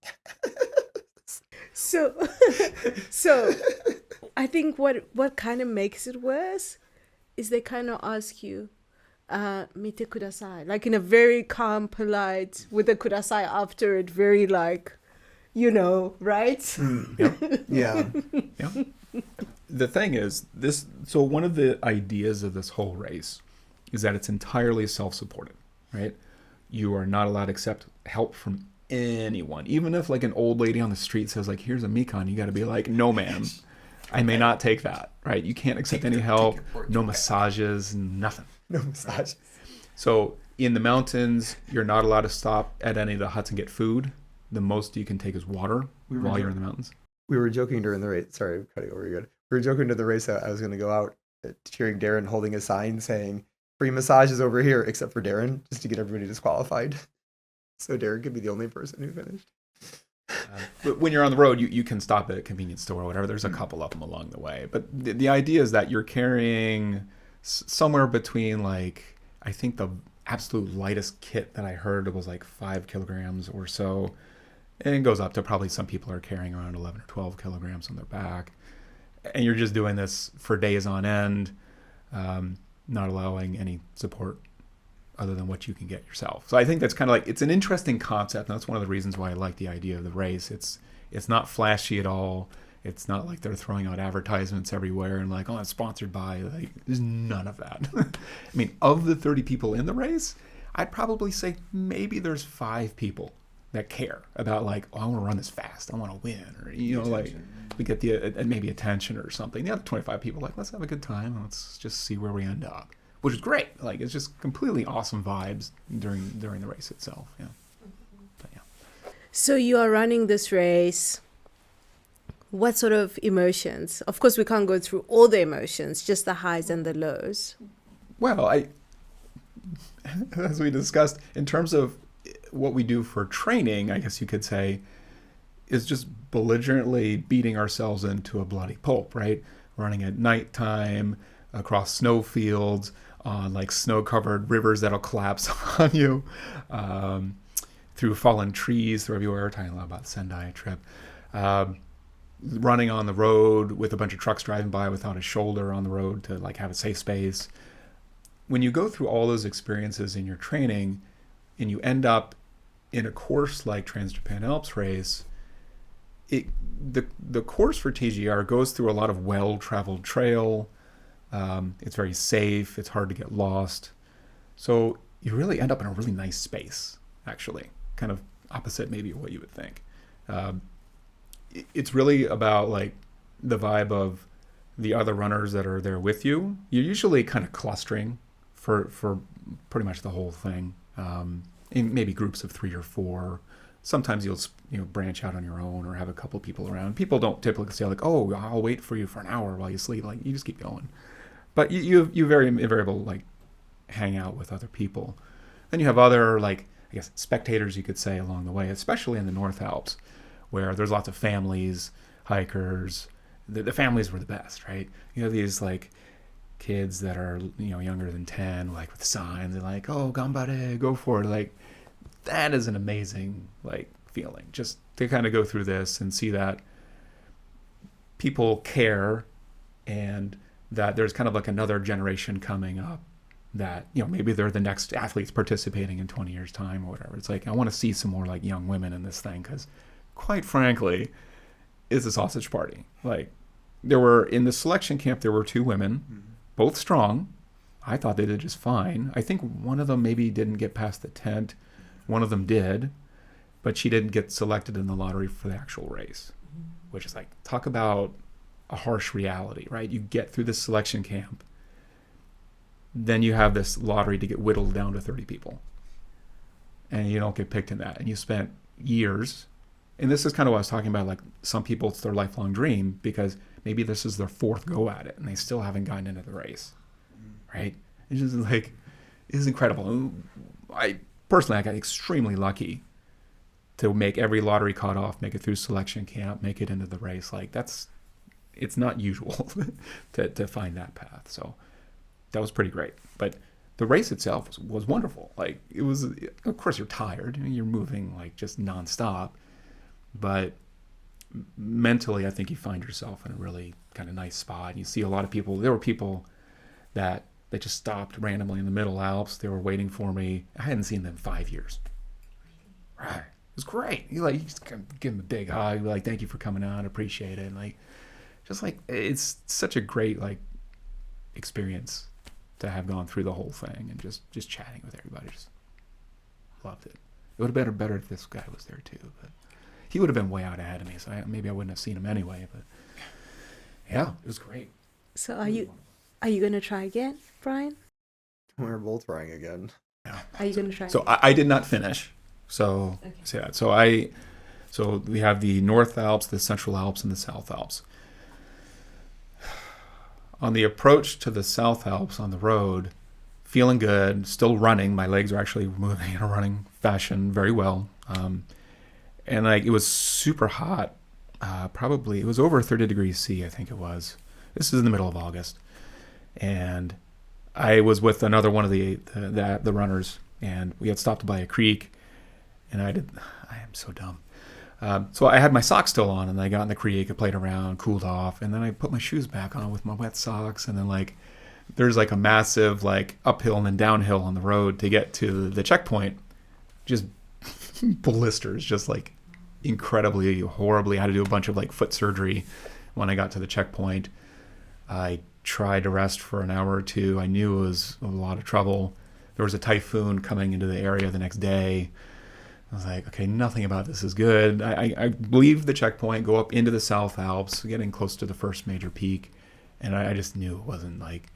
So I think what kind of makes it worse is they kind of ask you, mite kudasai, like in a very calm, polite, with a kudasai after it, very like, right? Yep. Yeah. Yeah. The thing is, so one of the ideas of this whole race is that it's entirely self-supported, right? you are not allowed to accept help from anyone. Even if like an old lady on the street says like, here's a Mekon, you got to be like, no ma'am, I may not take that, right? You can't accept any help, no massages, nothing. No massage. So in the mountains, you're not allowed to stop at any of the huts and get food. The most you can take is water while you're in the mountains. We were joking during the race. Sorry, I'm cutting over you. We were joking during the race that I was going to go out cheering Derin holding a sign saying free massages over here, except for Derin, just to get everybody disqualified. So Derin could be the only person who finished. But when you're on the road, you can stop at a convenience store or whatever. There's a couple of them along the way. But the idea is that you're carrying somewhere between like, I think the absolute lightest kit that I heard was like 5 kilograms or so. And it goes up to probably some people are carrying around 11 or 12 kilograms on their back. And you're just doing this for days on end, not allowing any support other than what you can get yourself. So I think that's kind of like, it's an interesting concept. And that's one of the reasons why I like the idea of the race. It's not flashy at all. It's not like they're throwing out advertisements everywhere and like, oh, it's sponsored by, like, there's none of that. I mean, of the 30 people in the race, I'd probably say maybe there's 5 people that care about like, oh, I want to run this fast, I want to win, or like we get the maybe attention or something. The other 25 people like, let's have a good time, let's just see where we end up, which is great. Like it's just completely awesome vibes during the race itself. Yeah. But, yeah. So you are running this race. What sort of emotions? Of course, we can't go through all the emotions, just the highs and the lows. Well, as we discussed, in terms of what we do for training, I guess you could say, is just belligerently beating ourselves into a bloody pulp, right? Running at nighttime, across snow fields, on like snow-covered rivers that'll collapse on you, through fallen trees, through everywhere, talking a lot about the Sendai trip. Running on the road with a bunch of trucks driving by without a shoulder on the road to like have a safe space. When you go through all those experiences in your training and you end up in a course like Trans Japan Alps Race, the course for TJAR goes through a lot of well-traveled trail. It's very safe. It's hard to get lost. So you really end up in a really nice space, actually, kind of opposite maybe what you would think. It's really about like the vibe of the other runners that are there with you. You're usually kind of clustering for pretty much the whole thing. In maybe groups of 3 or 4. Sometimes you'll branch out on your own or have a couple people around. People don't typically say like, oh, I'll wait for you for an hour while you sleep. Like you just keep going. But you very invariably like hang out with other people. Then you have other like, I guess, spectators you could say along the way, especially in the North Alps, where there's lots of families, hikers. The families were the best, right? You have these like kids that are younger than 10, like with signs. They're like, oh, gambare, go for it. Like that is an amazing like feeling, just to kind of go through this and see that people care and that there's kind of like another generation coming up that maybe they're the next athletes participating in 20 years time or whatever. It's like I want to see some more like young women in this thing, because quite frankly it's a sausage party. Like there were in the selection camp, there were 2 women, both strong. I thought they did just fine. I think one of them maybe didn't get past the tent. One of them did, but she didn't get selected in the lottery for the actual race, which is like, talk about a harsh reality, right? You get through this selection camp, then you have this lottery to get whittled down to 30 people, and you don't get picked in that. And you spent years, and this is kind of what I was talking about, like some people, it's their lifelong dream, because maybe this is their 4th go at it and they still haven't gotten into the race, right? It's just like, it's incredible. I got extremely lucky to make every lottery cutoff, make it through selection camp, make it into the race. Like it's not usual to find that path. So that was pretty great. But the race itself was wonderful. Like it was, of course you're tired. You're moving like just nonstop, but mentally, I think you find yourself in a really kind of nice spot. You see a lot of people. There were people that just stopped randomly in the Middle Alps. They were waiting for me. I hadn't seen them in 5 years. Right. It was great. You just give them a big hug. Like, thank you for coming out. Appreciate it. And like, just like, it's such a great like experience to have gone through the whole thing and just chatting with everybody. loved it. It would have been better if this guy was there too, but he would have been way out ahead of me, so maybe I wouldn't have seen him anyway. But yeah, it was great. So are you going to try again, Brian? We're both trying again. Yeah. Are you going to try? So I did not finish. So Okay. say that. So we have the North Alps, the Central Alps, and the South Alps. On the approach to the South Alps on the road, feeling good, still running. My legs are actually moving in a running fashion very well. And like it was super hot. Probably it was over 30 degrees C, I think it was. This is in the middle of August, and I was with another one of the runners, and we had stopped by a creek, and I am so dumb. So I had my socks still on, and I got in the creek, I played around, cooled off, and then I put my shoes back on with my wet socks, and then like there's like a massive like uphill and then downhill on the road to get to the checkpoint, just blisters, just like incredibly horribly. I had to do a bunch of like foot surgery when I got to the checkpoint. I tried to rest for an hour or two. I knew it was a lot of trouble. There was a typhoon coming into the area the next day. I was like, okay, nothing about this is good. I leave the checkpoint, go up into the South Alps, getting close to the first major peak, and I just knew it wasn't like,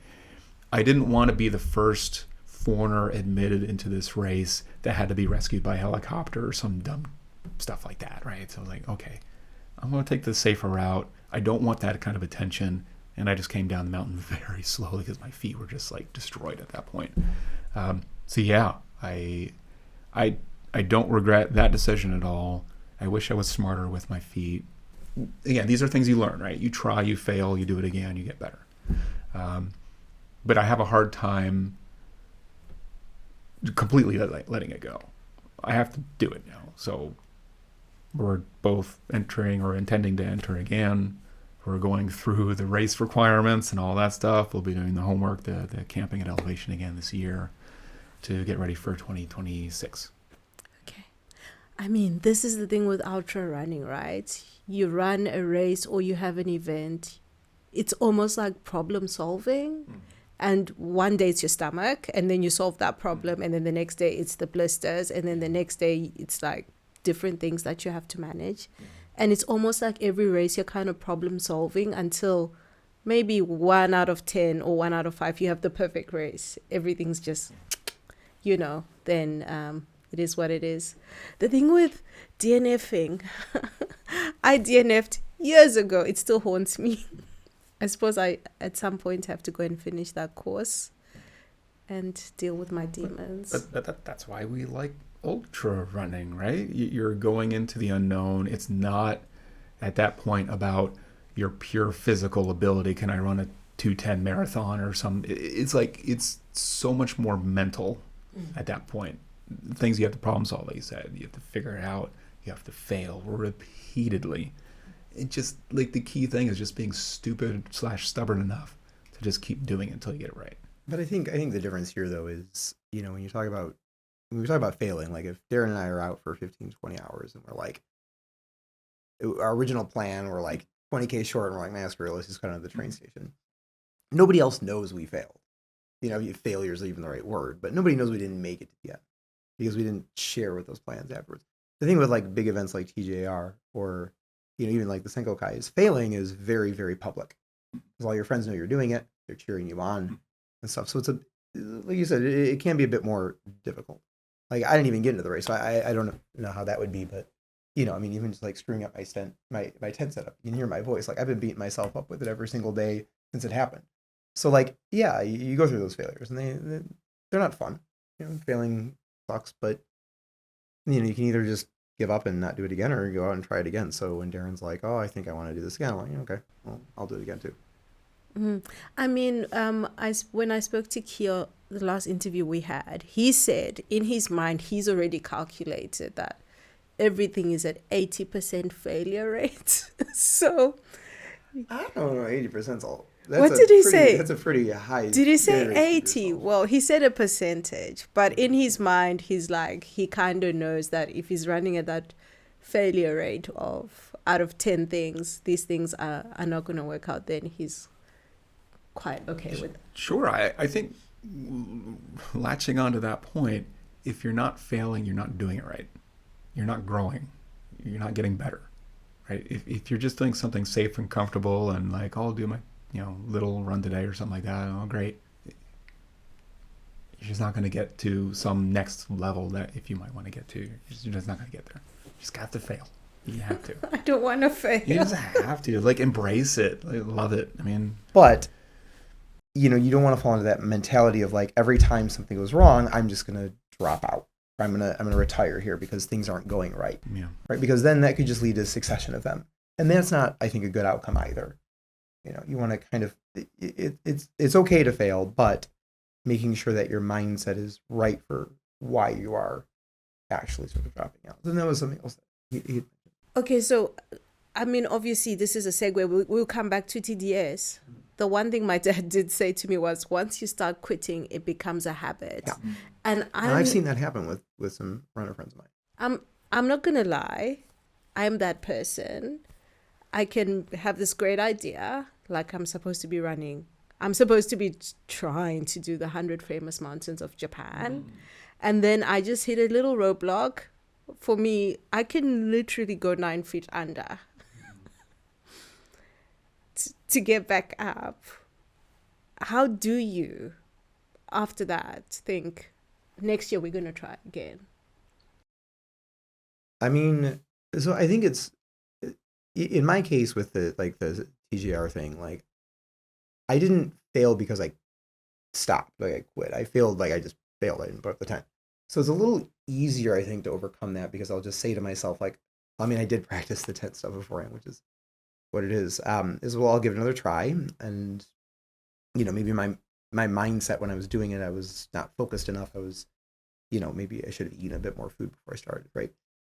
I didn't want to be the first foreigner admitted into this race that had to be rescued by helicopter or some dumb stuff like that, right? So I was like, okay, I'm going to take the safer route. I don't want that kind of attention. And I just came down the mountain very slowly because my feet were just like destroyed at that point. So yeah, I don't regret that decision at all. I wish I was smarter with my feet. Again, these are things you learn, right? You try, you fail, you do it again, you get better. But I have a hard time completely letting it go. I have to do it now. So we're both entering or intending to enter again. We're going through the race requirements and all that stuff. We'll be doing the homework, the camping at elevation again this year to get ready for 2026. Okay. I mean, this is the thing with ultra running, right? You run a race or you have an event. It's almost like problem solving. And one day it's your stomach, and then you solve that problem. And then the next day it's the blisters. And then the next day it's like different things that you have to manage. And it's almost like every race you're kind of problem solving until maybe 1 out of 10 or 1 out of 5, you have the perfect race. Everything's just, then it is what it is. The thing with DNFing, I DNF'd years ago. It still haunts me. I suppose I, at some point, have to go and finish that course and deal with my demons. But that's why we like ultra running, right? You're going into the unknown. It's not at that point about your pure physical ability. Can I run a 2:10 marathon or some? It's like it's so much more mental at that point. Things you have to problem solve, like you said. You have to figure it out. You have to fail repeatedly. It just like the key thing is just being stupid/stubborn enough to just keep doing it until you get it right. But I think the difference here though is, when we talk about failing, like if Derin and I are out for 15, 20 hours and we're like, our original plan, we're like 20K short and we're like, man, screw it, let's just cut out of the train station. Nobody else knows we failed. Failure is even the right word, but nobody knows we didn't make it yet because we didn't share with those plans afterwards. The thing with like big events like TJAR or, even like the Senkokai is failing is very, very public. Because all your friends know you're doing it, they're cheering you on and stuff. So it's like you said, it can be a bit more difficult. Like I didn't even get into the race, so I don't know how that would be, but even just like screwing up my tent setup, you can hear my voice. Like I've been beating myself up with it every single day since it happened. So like, yeah, you go through those failures, and they're not fun. Failing sucks, but you can either just give up and not do it again, or go out and try it again. So when Darren's like, "Oh, I think I want to do this again," I'm like, "Okay, well, I'll do it again too." I mean, when I spoke to Kyo, the last interview we had, he said in his mind he's already calculated that everything is at 80% failure rate. So I don't know, 80%'s all. What did he say? That's a pretty high. Did he say 80? Well, he said a percentage, but in his mind, he's like, he kind of knows that if he's running at that failure rate of out of 10 things, these things are not going to work out, then he's quite okay with it. Sure. I think latching on to that point, if you're not failing, you're not doing it right. You're not growing. You're not getting better, right? If you're just doing something safe and comfortable and like, oh, I'll do my, little run today or something like that, oh, great. You're just not going to get to some next level that if you might want to get to. You're just not going to get there. You just got to fail. You have to. I don't want to fail. You just have to. Like, embrace it. Like, love it. I mean... But, you don't want to fall into that mentality of, like, every time something goes wrong, I'm just going to drop out. Or I'm gonna retire here because things aren't going right. Yeah. Right? Because then that could just lead to a succession of them. And that's not, I think, a good outcome either. You want to kind of... It's okay to fail, but making sure that your mindset is right for why you are actually sort of dropping out. Then that was something else that he Okay, so, I mean, obviously, this is a segue. We'll come back to TDS. The one thing my dad did say to me was, once you start quitting, it becomes a habit. Yeah. And I've seen that happen with some runner friends of mine. I'm not going to lie. I'm that person. I can have this great idea, like I'm supposed to be running. I'm supposed to be trying to do the 100 famous mountains of Japan. And then I just hit a little roadblock. For me, I can literally go 9 feet under to get back up. How do you, after that, think, next year we're going to try again? I mean, so I think it's, in my case with the TJAR thing, like, I didn't fail because I stopped, like I quit. I failed, like I just failed. I didn't put up the time. So it's a little easier, I think, to overcome that because I'll just say to myself, like, I mean, I did practice the tent stuff beforehand, which is what it is. Well, I'll give it another try. And, maybe my mindset when I was doing it, I was not focused enough. I was, maybe I should have eaten a bit more food before I started, right?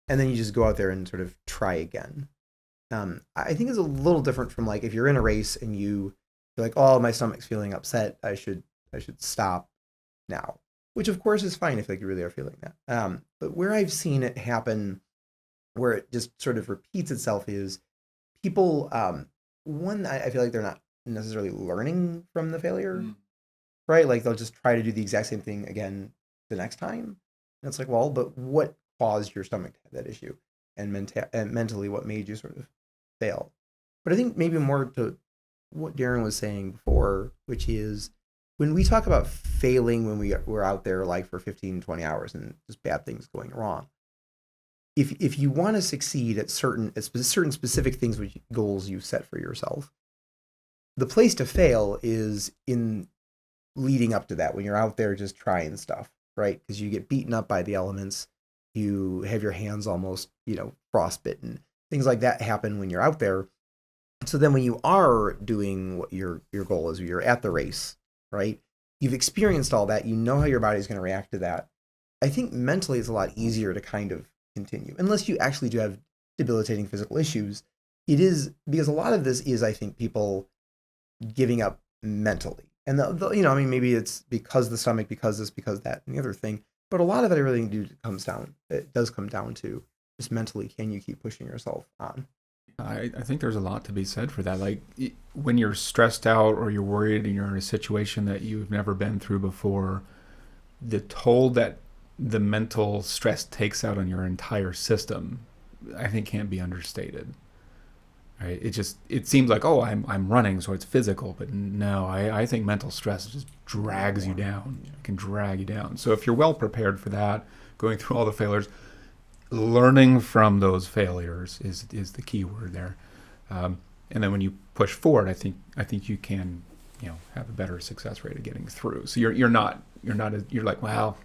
And then you just go out there and sort of try again. I think it's a little different from, like, if you're in a race and you're like, oh, my stomach's feeling upset, I should stop now. Which, of course, is fine if, like, you really are feeling that. But where I've seen it happen, where it just sort of repeats itself, is people, I feel like they're not necessarily learning from the failure, right? Like, they'll just try to do the exact same thing again the next time. And it's like, well, but what caused your stomach to have that issue? And mentally, what made you sort of fail? But I think maybe more to what Derin was saying before, which is, when we talk about failing when we're out there like for 15, 20 hours and just bad things going wrong, if you want to succeed at certain specific things, which goals you set for yourself, the place to fail is in leading up to that, when you're out there just trying stuff, right? Because you get beaten up by the elements, you have your hands almost, frostbitten. Things like that happen when you're out there. So then when you are doing what your goal is, you're at the race, right? You've experienced all that. You know how your body's going to react to that. I think mentally it's a lot easier to kind of continue, unless you actually do have debilitating physical issues. It is, because a lot of this is, I think, people giving up mentally. And, maybe it's because the stomach, because this, because that, and the other thing. But a lot of it, I really think, it does come down to just mentally, can you keep pushing yourself on? I think there's a lot to be said for that. Like, when you're stressed out or you're worried and you're in a situation that you've never been through before, the toll that the mental stress takes out on your entire system, I think, can't be understated. Right? It seems like, oh, I'm running, so it's physical, but no, I think mental stress just drags you down. It can drag you down. So if you're well prepared for that, going through all the failures, learning from those failures is the key word there. And then when you push forward, I think you can, have a better success rate of getting through. So you're like, well,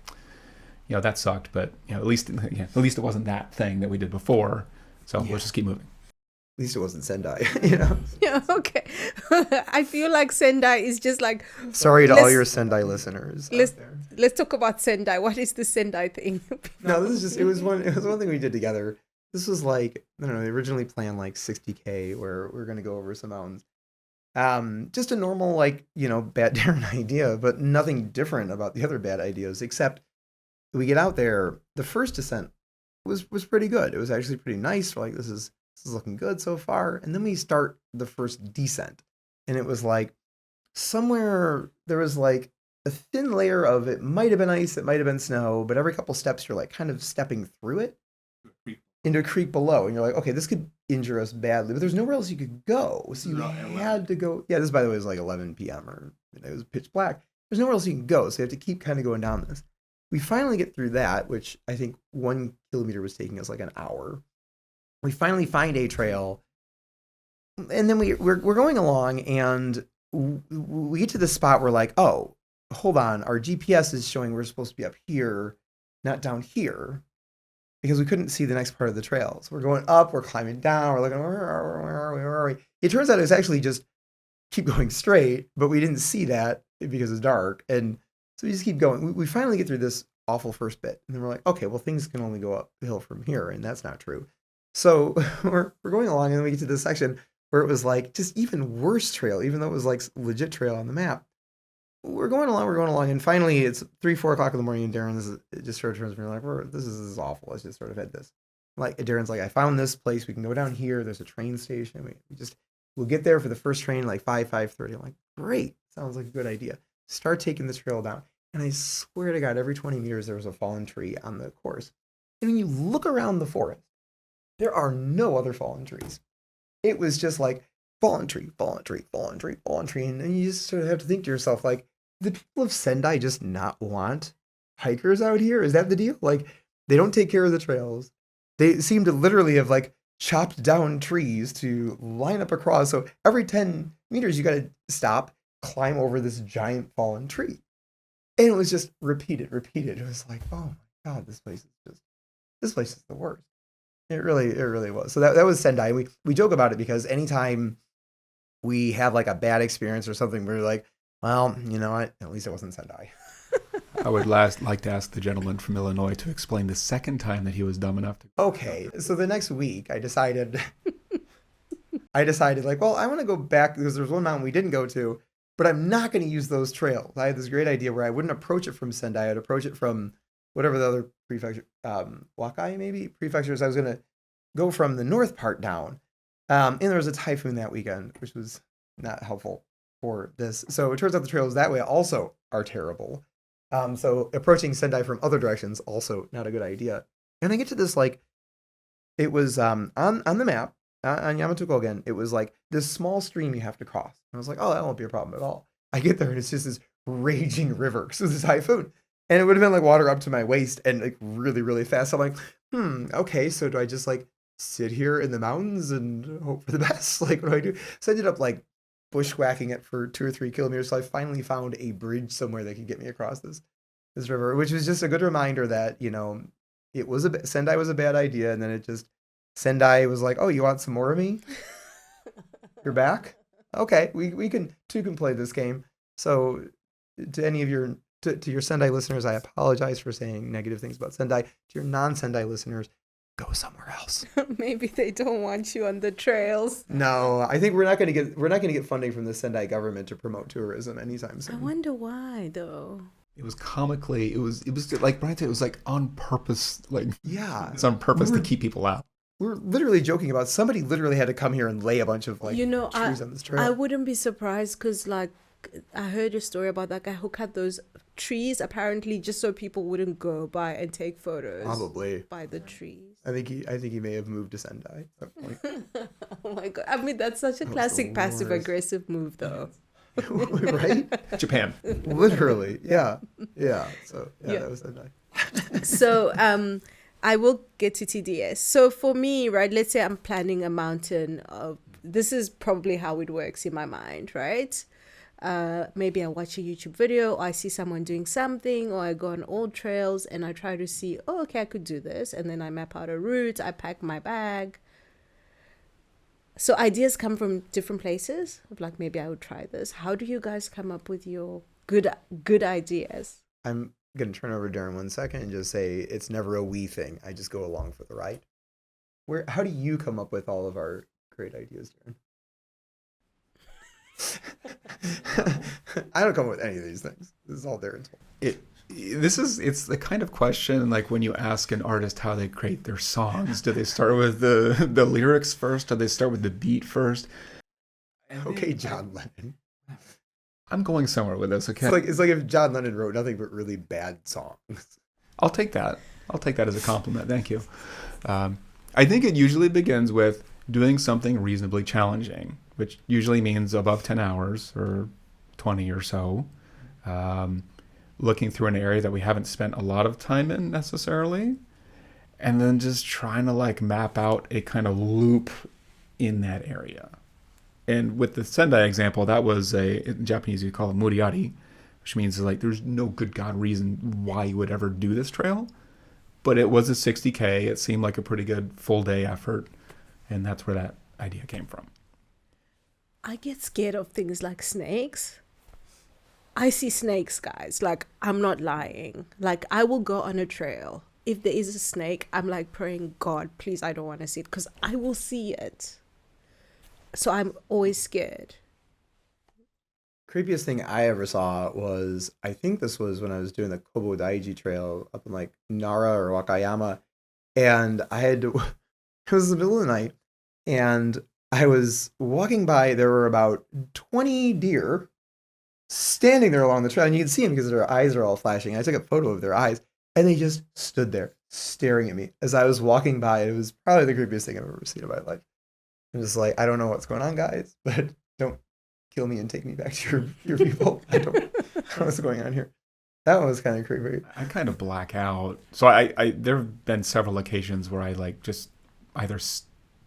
that sucked, but at least it wasn't that thing that we did before. So let's just keep moving. At least it wasn't Sendai, Yeah, okay. I feel like Sendai is just like... Sorry to all your Sendai listeners out there. Let's talk about Sendai. What is the Sendai thing? No, this is just, it was one thing we did together. This was like, I don't know, we originally planned like 60K where we're going to go over some mountains. Just a normal, like, bad Derin idea, but nothing different about the other bad ideas, except we get out there. The first descent was pretty good. It was actually pretty nice. We're like, this is looking good so far. And then we start the first descent. And it was like, somewhere there was like a thin layer of it might have been ice, it might have been snow, but every couple steps you're like kind of stepping through it into a creek below, and you're like, okay, this could injure us badly, but there's nowhere else you could go, so you had to go. Yeah, this by the way was like 11 p.m. or it was pitch black. There's nowhere else you can go, so you have to keep kind of going down this. We finally get through that, which I think 1 kilometer was taking us like an hour. We finally find a trail, and then we're going along, and we get to the spot where like, oh, hold on, our GPS is showing we're supposed to be up here, not down here, because we couldn't see the next part of the trail. So we're going up, we're climbing down, we're looking, where are we? It turns out it was actually just keep going straight, but we didn't see that because it's dark. And so we just keep going. We finally get through this awful first bit. And then we're like, okay, well, things can only go uphill from here. And that's not true. So we're going along, and then we get to this section where it was like just even worse trail, even though it was like legit trail on the map. We're going along, and finally it's 3-4 o'clock in the morning, and Derin just sort of turns to me like, this is awful. Let's just sort of head this. Like Darren's like, I found this place. We can go down here. There's a train station. We'll get there for the first train like 5:30. I'm like, great. Sounds like a good idea. Start taking the trail down. And I swear to God, every 20 meters there was a fallen tree on the course. And when you look around the forest, there are no other fallen trees. It was just like fallen tree, fallen tree, fallen tree, fallen tree. And you just sort of have to think to yourself, like, the people of Sendai just not want hikers out here? Is that the deal? Like, they don't take care of the trails. They seem to literally have like chopped down trees to line up across. So every 10 meters, you got to stop, climb over this giant fallen tree. And it was just repeated. It was like, oh my God, this place is the worst. It really was. So that was Sendai. We joke about it because anytime we have like a bad experience or something, we're like, well, you know what? At least it wasn't Sendai. I would like to ask the gentleman from Illinois to explain the second time that he was dumb enough to. Okay, so the next week I decided like, well, I want to go back because there's one mountain we didn't go to, but I'm not going to use those trails. I had this great idea where I wouldn't approach it from Sendai. I'd approach it from whatever the other prefecture, Wakai maybe, prefectures. I was going to go from the north part down. And there was a typhoon that weekend, which was not helpful for this. So it turns out the trails that way also are terrible. So approaching Sendai from other directions, also not a good idea. And I get to this, like, it was on the map, on Yamato Kogen, it was like this small stream you have to cross. And I was like, oh, that won't be a problem at all. I get there and it's just this raging river because of this typhoon. And it would have been like water up to my waist and like really, really fast. I'm like, okay, so do I just like sit here in the mountains and hope for the best? Like, what do I do? So I ended up like bushwhacking it for 2 or 3 kilometers. So I finally found a bridge somewhere that could get me across this river, which was just a good reminder that, you know, it was Sendai was a bad idea. And then it just, Sendai was like, oh, you want some more of me? You're back? Okay, we can play this game. So to any of your, to your Sendai listeners, I apologize for saying negative things about Sendai. To your non-Sendai listeners, go somewhere else. Maybe they don't want you on the trails. No, I think we're not going to get funding from the Sendai government to promote tourism anytime soon. I wonder why though. It was comically, it was like Brian said, it was like on purpose, like yeah, it's on purpose to keep people out. We're literally joking about somebody literally had to come here and lay a bunch of like trees on this trail. I wouldn't be surprised because like I heard a story about that guy who cut those trees apparently just so people wouldn't go by and take photos. Probably by the trees. I think he may have moved to Sendai at that point. Oh my God! I mean, that's such a classic passive aggressive move, though. Right? Japan. Literally, yeah. So that was Sendai. So I will get to TDS. So for me, right, let's say I'm planning a mountain. This is probably how it works in my mind, right? Maybe I watch a YouTube video, or I see someone doing something, or I go on old trails and I try to see, oh, okay, I could do this. And then I map out a route, I pack my bag. So ideas come from different places. Like maybe I would try this. How do you guys come up with your good ideas? I'm going to turn over to Derin 1 second and just say it's never a we thing. I just go along for the ride. How do you come up with all of our great ideas, Derin? I don't come up with any of these things. This is all Derin's fault. It's the kind of question like when you ask an artist how they create their songs. Do they start with the lyrics first? Do they start with the beat first? Okay, John Lennon. I'm going somewhere with this. Okay. It's like if John Lennon wrote nothing but really bad songs. I'll take that. I'll take that as a compliment. Thank you. I think it usually begins with doing something reasonably challenging, which usually means above 10 hours or 20 or so. Looking through an area that we haven't spent a lot of time in necessarily. And then just trying to like map out a kind of loop in that area. And with the Sendai example, that was in Japanese you call it muriari, which means like there's no good God reason why you would ever do this trail. But it was a 60K. It seemed like a pretty good full day effort. And that's where that idea came from. I get scared of things like snakes. I see snakes, guys. Like, I'm not lying. Like, I will go on a trail. If there is a snake, I'm like praying, God, please, I don't want to see it, because I will see it. So I'm always scared. Creepiest thing I ever saw was, I think this was when I was doing the Kobo Daiji Trail up in like Nara or Wakayama. And it was the middle of the night, and I was walking by, there were about 20 deer standing there along the trail, and you can see them because their eyes are all flashing. I took a photo of their eyes, and they just stood there staring at me as I was walking by. It was probably the creepiest thing I've ever seen in my life. I'm just like, I don't know what's going on, guys, but don't kill me and take me back to your people. I don't know what's going on here. That one was kind of creepy. I kind of black out. So I there have been several occasions where I like just either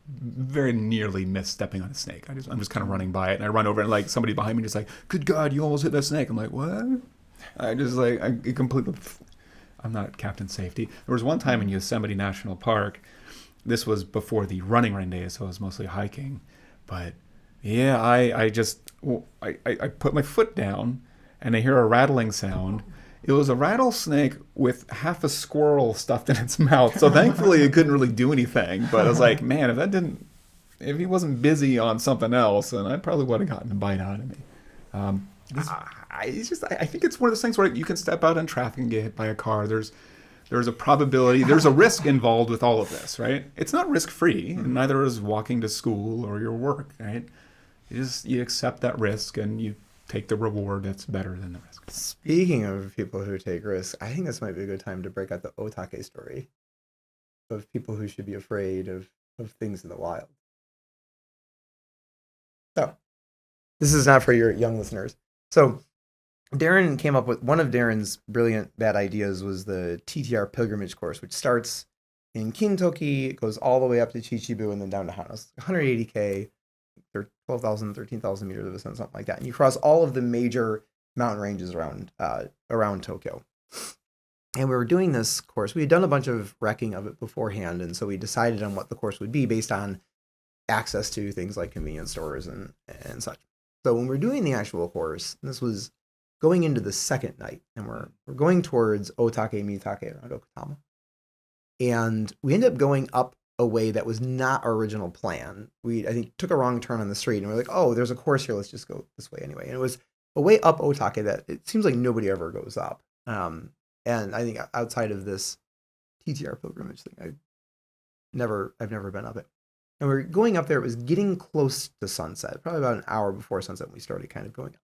very nearly missed stepping on a snake. I'm just kind of running by it, and I run over, and like somebody behind me just like, good God, you almost hit that snake. I'm like, what? I'm not Captain Safety. There was one time in Yosemite National Park. This was before the running rain days, so it was mostly hiking. But yeah, I put my foot down, and I hear a rattling sound. It was a rattlesnake with half a squirrel stuffed in its mouth. So thankfully it couldn't really do anything. But I was like, man, if he wasn't busy on something else, then I probably would have gotten a bite out of me. I think it's one of those things where you can step out in traffic and get hit by a car. There's a probability, there's a risk involved with all of this, right? It's not risk-free, and neither is walking to school or your work, right? You accept that risk, and you take the reward that's better than the risk. Speaking of people who take risks, I think this might be a good time to break out the otake story of people who should be afraid of things in the wild. So, this is not for your young listeners. So, Derin came up with, one of Derin's brilliant bad ideas was the TJAR pilgrimage course, which starts in Kintoki, it goes all the way up to Chichibu, and then down to Hana. 180K, 12,000, 13,000 meters of ascent, something like that. And you cross all of the major mountain ranges around Tokyo. And we were doing this course. We had done a bunch of wrecking of it beforehand, and so we decided on what the course would be based on access to things like convenience stores and such. So when we're doing the actual course, this was going into the second night, and we're going towards Otake Mitake around Okutama. And we ended up going up a way that was not our original plan. I think, took a wrong turn on the street, and we're like, oh, there's a course here, let's just go this way anyway. And it was a way up Otake that it seems like nobody ever goes up. And I think outside of this TTR pilgrimage thing, I've never been up it. And we're going up there, it was getting close to sunset, probably about an hour before sunset when we started kind of going up.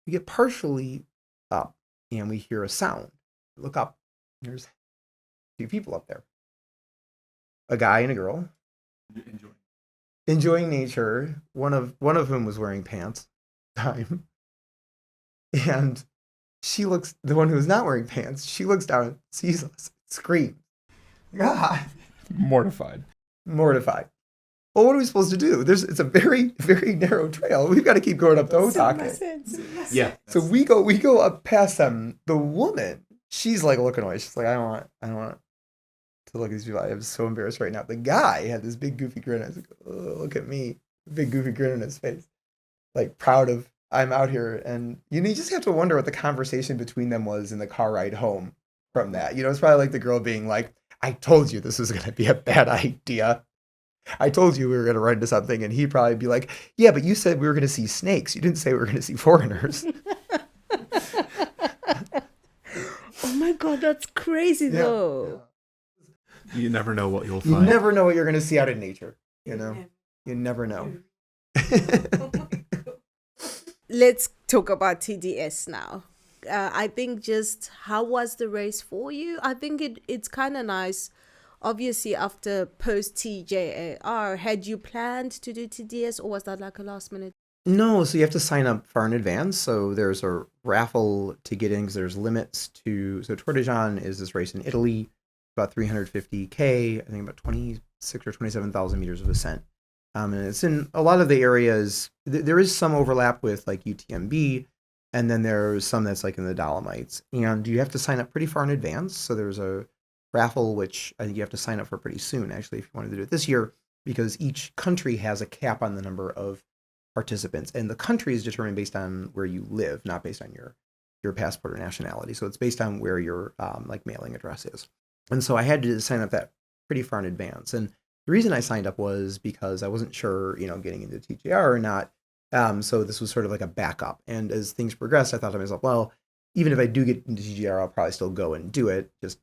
We get partially up, and we hear a sound. Look up, there's a few people up there. A guy and a girl. Enjoying nature. One of whom was wearing pants. And she looks, the one who was not wearing pants, she looks down, sees us, screams. God. Mortified. Well, what are we supposed to do? It's a very, very narrow trail. We've got to keep going up to Otake. Yeah. So we go up past them. The woman, she's like looking away. She's like, I don't want to look at these people. I'm so embarrassed right now. The guy had this big goofy grin. I was like, oh, look at me. Big goofy grin on his face. Like proud of, I'm out here. And you just have to wonder what the conversation between them was in the car ride home from that. It's probably like the girl being like, I told you this was going to be a bad idea. I told you we were going to run into something. And he'd probably be like, yeah, but you said we were going to see snakes. You didn't say we were going to see foreigners. Oh my God, that's crazy though. You never know what you'll find. You never know what you're going to see out in nature. You never know. let's talk about TDS now. I think just how was the race for you? I think it's kind of nice. Obviously, after post TJAR, had you planned to do TDS or was that like a last minute? No, so you have to sign up far in advance. So there's a raffle to get in because there's limits to. So Tour de Jean is this race in Italy, about 350K, I think about 26 or 27,000 meters of ascent. And it's in a lot of the areas. There is some overlap with like UTMB, and then there's some that's like in the Dolomites. And you have to sign up pretty far in advance. So there's a raffle, which I think you have to sign up for pretty soon, actually, if you wanted to do it this year, because each country has a cap on the number of participants, and the country is determined based on where you live, not based on your passport or nationality. So it's based on where your like mailing address is. And so I had to sign up that pretty far in advance. And the reason I signed up was because I wasn't sure, getting into TJAR or not. So this was sort of like a backup. And as things progressed, I thought to myself, well, even if I do get into TJAR, I'll probably still go and do it. Just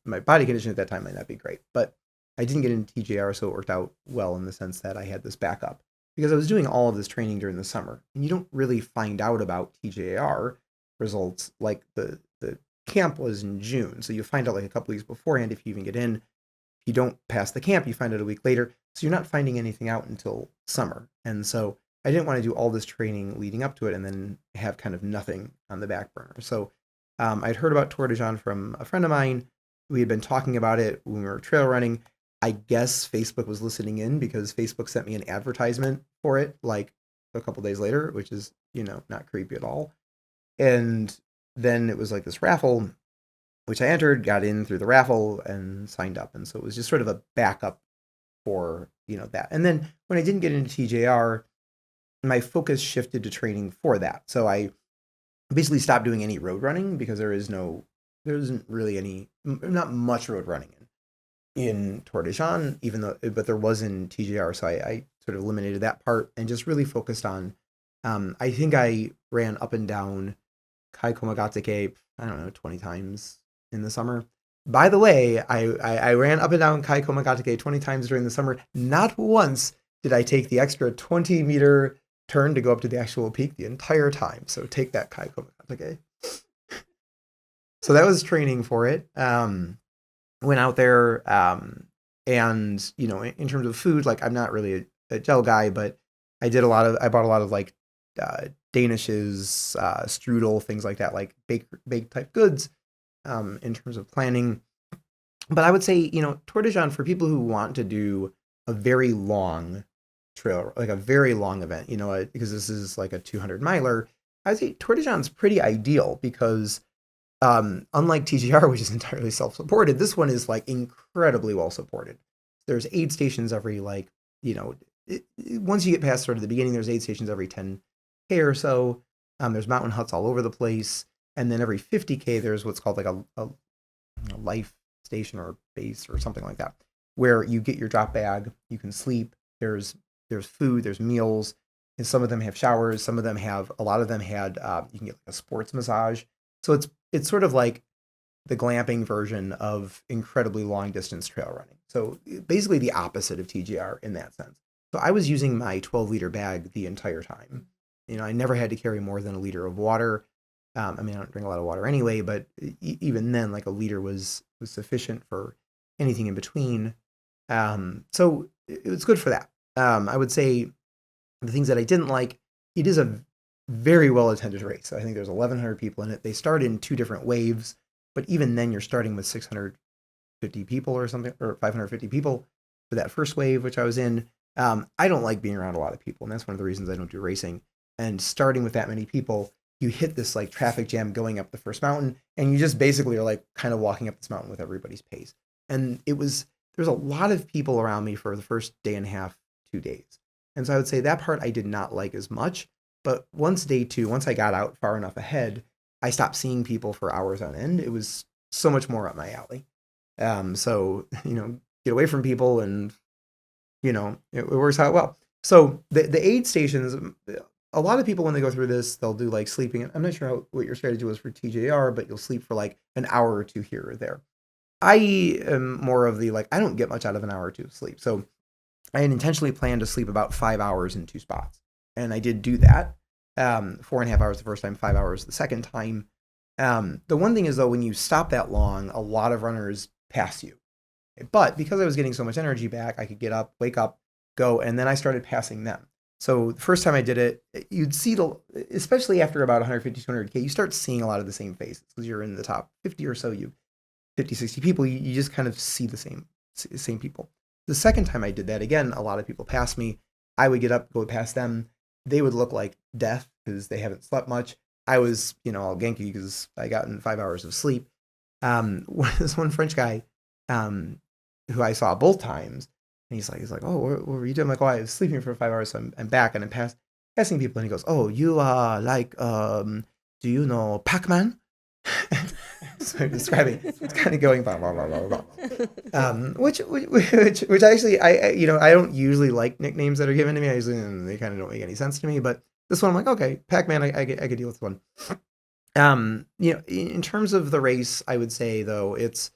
my body condition at that time might not be great. But I didn't get into TJAR, so it worked out well in the sense that I had this backup. Because I was doing all of this training during the summer, and you don't really find out about TJAR results like the camp was in June. So you find out like a couple weeks beforehand if you even get in. If you don't pass the camp, you find out a week later. So you're not finding anything out until summer. And so I didn't want to do all this training leading up to it and then have kind of nothing on the back burner. So I'd heard about Tour de Jean from a friend of mine. We had been talking about it when we were trail running. I guess Facebook was listening in because Facebook sent me an advertisement for it like a couple days later, which is, not creepy at all. And then it was like this raffle, which I entered, got in through the raffle and signed up. And so it was just sort of a backup for, that. And then when I didn't get into TJR, my focus shifted to training for that. So I basically stopped doing any road running because there isn't really not much road running in Tour de Jean, but there was in TJR. So I sort of eliminated that part and just really focused on, I think I ran up and down Kai Komagatake, I don't know, 20 times in the summer. By the way, I ran up and down Kai Komagatake 20 times during the summer. Not once did I take the extra 20-meter turn to go up to the actual peak the entire time. So take that, Kai Komagatake. So that was training for it. Went out there, and in terms of food, like I'm not really a gel guy, but I bought a lot of like danishes, strudel, things like that, like baked type goods, in terms of planning. But I would say, Tour de Jean for people who want to do a very long trail, like a very long event, because this is like a 200 miler, I would say Tour de Jean's pretty ideal because unlike TJR, which is entirely self-supported, this one is like incredibly well supported. There's aid stations every once you get past sort of the beginning, there's aid stations every 10K or so. There's mountain huts all over the place. And then every 50K, there's what's called like a life station or base or something like that, where you get your drop bag, you can sleep, there's food, there's meals, and some of them have showers, a lot of them had, you can get like a sports massage. So it's sort of like the glamping version of incredibly long distance trail running. So basically the opposite of TJR in that sense. So I was using my 12-liter bag the entire time. I never had to carry more than a liter of water. I don't drink a lot of water anyway, but even then, like a liter was sufficient for anything in between. So it was good for that. I would say the things that I didn't like, it is a very well attended race. I think there's 1,100 people in it. They start in 2 different waves, but even then you're starting with 650 people or something, or 550 people for that first wave, which I was in. I don't like being around a lot of people, and that's one of the reasons I don't do racing. And starting with that many people, you hit this like traffic jam going up the first mountain, and you just basically are like kind of walking up this mountain with everybody's pace. And there's a lot of people around me for the first day and a half, 2 days. And so I would say that part I did not like as much. But once day 2, once I got out far enough ahead, I stopped seeing people for hours on end. It was so much more up my alley. So, get away from people and, it works out well. So the aid stations, a lot of people, when they go through this, they'll do like sleeping. I'm not sure what your strategy was for TJR, but you'll sleep for like an hour or 2 here or there. I am more of the, I don't get much out of an hour or 2 of sleep. So I had intentionally planned to sleep about 5 hours in 2 spots. And I did do that. 4.5 hours the first time, 5 hours the second time. The one thing is, though, when you stop that long, a lot of runners pass you. But because I was getting so much energy back, I could get up, wake up, go, and then I started passing them. So the first time I did it, you'd see, especially after about 150, 200K, you start seeing a lot of the same faces because you're in the top 50 or so, 50, 60 people, you just kind of see the same people. The second time I did that, again, a lot of people passed me. I would get up, go past them. They would look like death because they haven't slept much. I was, all ganky because I got in 5 hours of sleep. This one French guy who I saw both times, and he's like, oh, what were you doing? I'm like, oh, I was sleeping for 5 hours, so I'm back, and I'm passing people, and he goes, oh, you are like, do you know Pac-Man? So I'm describing, it's kind of going blah blah blah blah blah. Which actually I don't usually like nicknames that are given to me. I usually they kind of don't make any sense to me, but this one I'm like, okay, Pac-Man, I could deal with one. In terms of the race, I would say though it's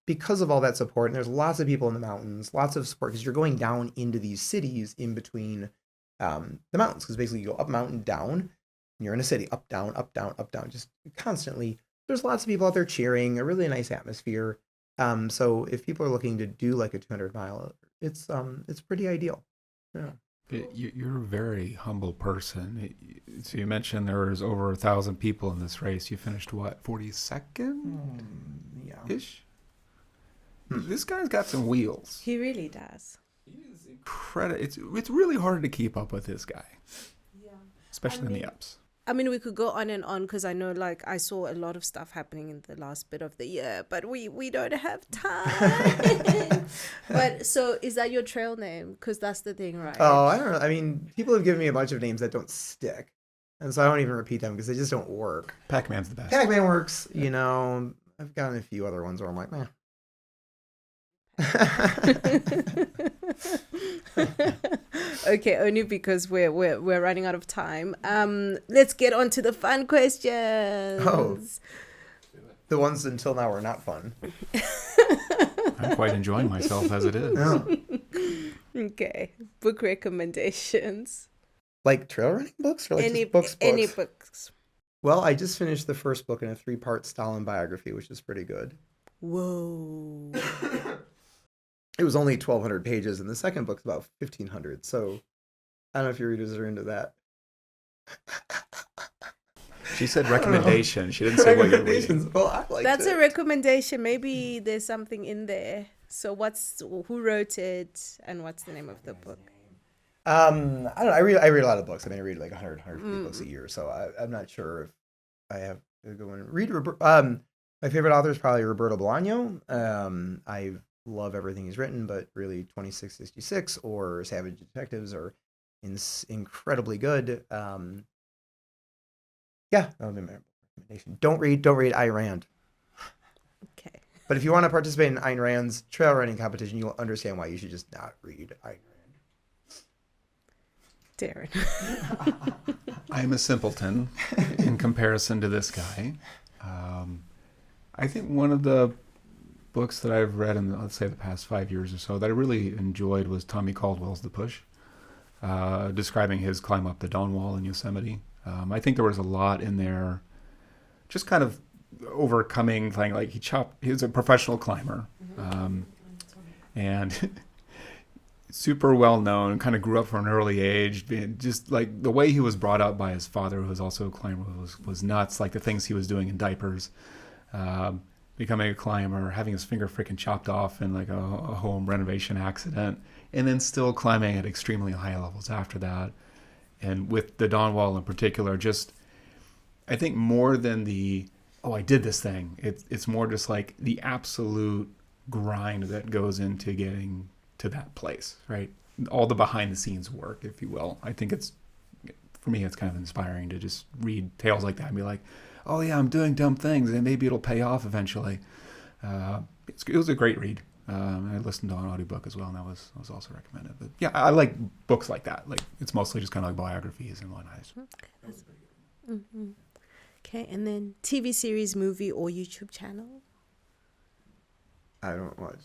because of all that support, and there's lots of people in the mountains, lots of support because you're going down into these cities in between the mountains, because basically you go up mountain, down. You're in a city, up, down, up, down, up, down, just constantly. There's lots of people out there cheering, a really nice atmosphere. So if people are looking to do like a 200 mile, it's pretty ideal. Yeah. You're a very humble person. So you mentioned there was over 1,000 people in this race. You finished what, 42nd? Yeah. Ish. This guy's got some wheels. He really does. He is incredible. It's really hard to keep up with this guy. Yeah. Especially in the Alps. I mean, we could go on and on because I know, like, I saw a lot of stuff happening in the last bit of the year, but we don't have time. But so, is that your trail name? Because that's the thing, right? Oh, I don't know. I mean, people have given me a bunch of names that don't stick, and so I don't even repeat them because they just don't work. Pac-Man's the best. Pac-Man works. I've gotten a few other ones where I'm like, meh. Okay, only because we're running out of time. Let's get on to the fun questions. Oh, the ones until now are not fun. I'm quite enjoying myself as it is. Oh. Okay, book recommendations. Like trail running books, or like Any just books? Any books. Well, I just finished the first book in a 3-part Stalin biography, which is pretty good. Whoa. It was only 1,200 pages, and the second book's about 1,500. So I don't know if your readers are into that. She said recommendation. She didn't say what you're reading. Well, I liked That's it. a recommendation. Maybe there's something in there. So who wrote it, and what's the name of the book? I don't know. I read a lot of books. I mean, I read like 150 books a year. So I'm not sure if I have a good one. My favorite author is probably Roberto Bolaño. I love everything he's written, but really 2666 or Savage Detectives are incredibly good. Yeah, that would be my recommendation. Don't read Ayn Rand. Okay. But if you want to participate in Ayn Rand's trail running competition, you'll understand why you should just not read Ayn Rand. Derin. I'm a simpleton in comparison to this guy. I think one of the books that I've read in, let's say, the past 5 years or so that I really enjoyed was Tommy Caldwell's The Push, describing his climb up the Dawn Wall in Yosemite. I think there was a lot in there, just kind of overcoming thing. Like he's a professional climber, and super well known. Kind of grew up from an early age. Just like the way he was brought up by his father, who was also a climber, was nuts. Like the things he was doing in diapers. Becoming a climber, having his finger freaking chopped off in like a home renovation accident, and then still climbing at extremely high levels after that. And with the Dawn Wall in particular, just I think more than I did this thing, it's more just like the absolute grind that goes into getting to that place, right? All the behind the scenes work, if you will. I think for me, it's kind of inspiring to just read tales like that and be like, oh yeah, I'm doing dumb things and maybe it'll pay off eventually. It was a great read. I listened to an audiobook as well, and that was also recommended. But yeah, I like books like that. Like it's mostly just kind of like biographies and whatnot. Mm-hmm. Okay, and then TV series, movie, or YouTube channel? I don't watch.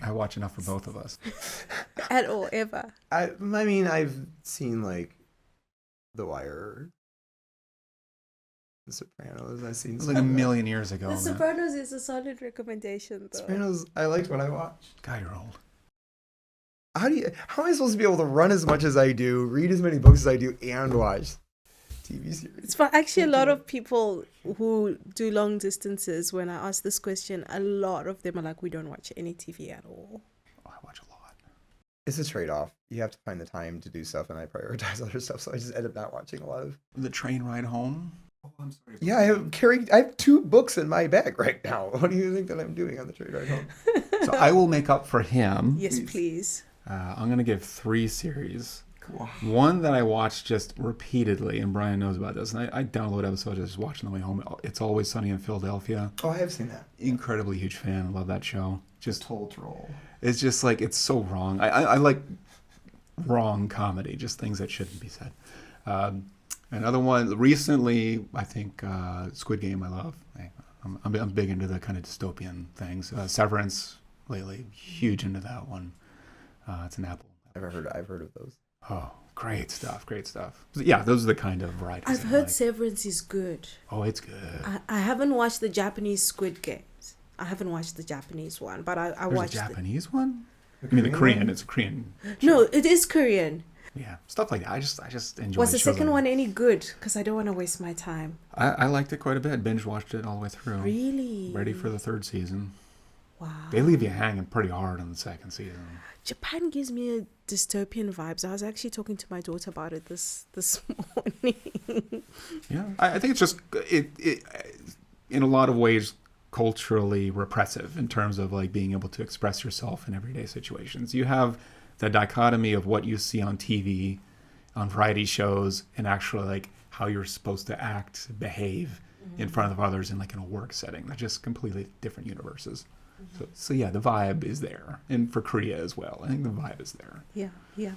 I watch enough for both of us. at all, ever. I mean, I've seen like The Wire, The Sopranos. I've seen It was like a million years ago. The man. Sopranos is a solid recommendation, though. Sopranos. I liked what I watched. God, you're old. How am I supposed to be able to run as much as I do, read as many books as I do, and watch TV series? It's for actually a lot of people who do long distances. When I ask this question, a lot of them are like, we don't watch any TV at all. Oh, I watch a lot. It's a trade-off. You have to find the time to do stuff, and I prioritize other stuff, so I just end up not watching a lot of. The train ride home. Oh, I'm sorry. Yeah, I have 2 books in my bag right now. What do you think that I'm doing on the train ride home? So I will make up for him. Yes, please. I'm going to give 3 series. Cool. One that I watch just repeatedly, and Brian knows about this, and I download episodes just watching the way home. It's Always Sunny in Philadelphia. Oh, I have seen that. Incredibly huge fan. I love that show. Just Toll Troll. It's just like, it's so wrong. I like wrong comedy, just things that shouldn't be said. Another one, recently, I think Squid Game I love. I'm big into the kind of dystopian things. Severance, lately, huge into that one. It's an Apple. I've heard of those. Oh, great stuff. Yeah, those are the kind of varieties. I've heard Severance is good. Oh, it's good. I haven't watched the Japanese Squid Games. I haven't watched the Japanese one, but I There's watched a Japanese one? The The Korean. one? It's a Korean. No, it is Korean. Yeah, stuff like that. I just enjoy. Was the shows second like one any good? Because I don't want to waste my time. I liked it quite a bit. Binge watched it all the way through. Really? Ready for the 3rd season. Wow. They leave you hanging pretty hard on the 2nd season. Japan gives me a dystopian vibes. I was actually talking to my daughter about it this morning. Yeah, I think it's just it in a lot of ways culturally repressive in terms of like being able to express yourself in everyday situations. You have the dichotomy of what you see on TV, on variety shows, and actually like how you're supposed to act, behave in front of others in like in a work setting. They're just completely different universes. So yeah, the vibe is there, and for Korea as well. I think the vibe is there. Yeah.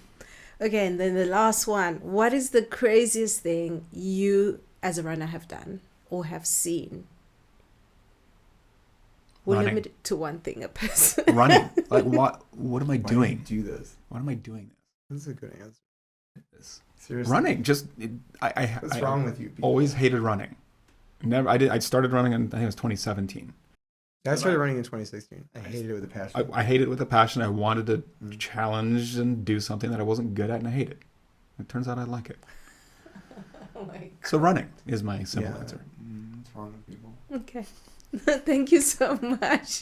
Okay, and then the last one. What is the craziest thing you, as a runner, have done or have seen? We'll Running. limit it to one thing a person. Running. Like what am I Why doing? do you do this? What am I doing? That's a good answer. This? Seriously. Running. Just What's wrong with you people? Always hated running. Never. I started running in, I think it was 2017. I started running in 2016. I hated it with a passion. I hated it with a passion. I wanted to challenge and do something that I wasn't good at, and I hate it. It turns out I like it. Oh my God. So running is my simple answer. What's wrong with people? Okay. Thank you so much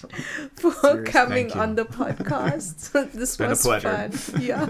for Seriously, coming thank you. on the podcast. This been a was pleasure. fun. Yeah.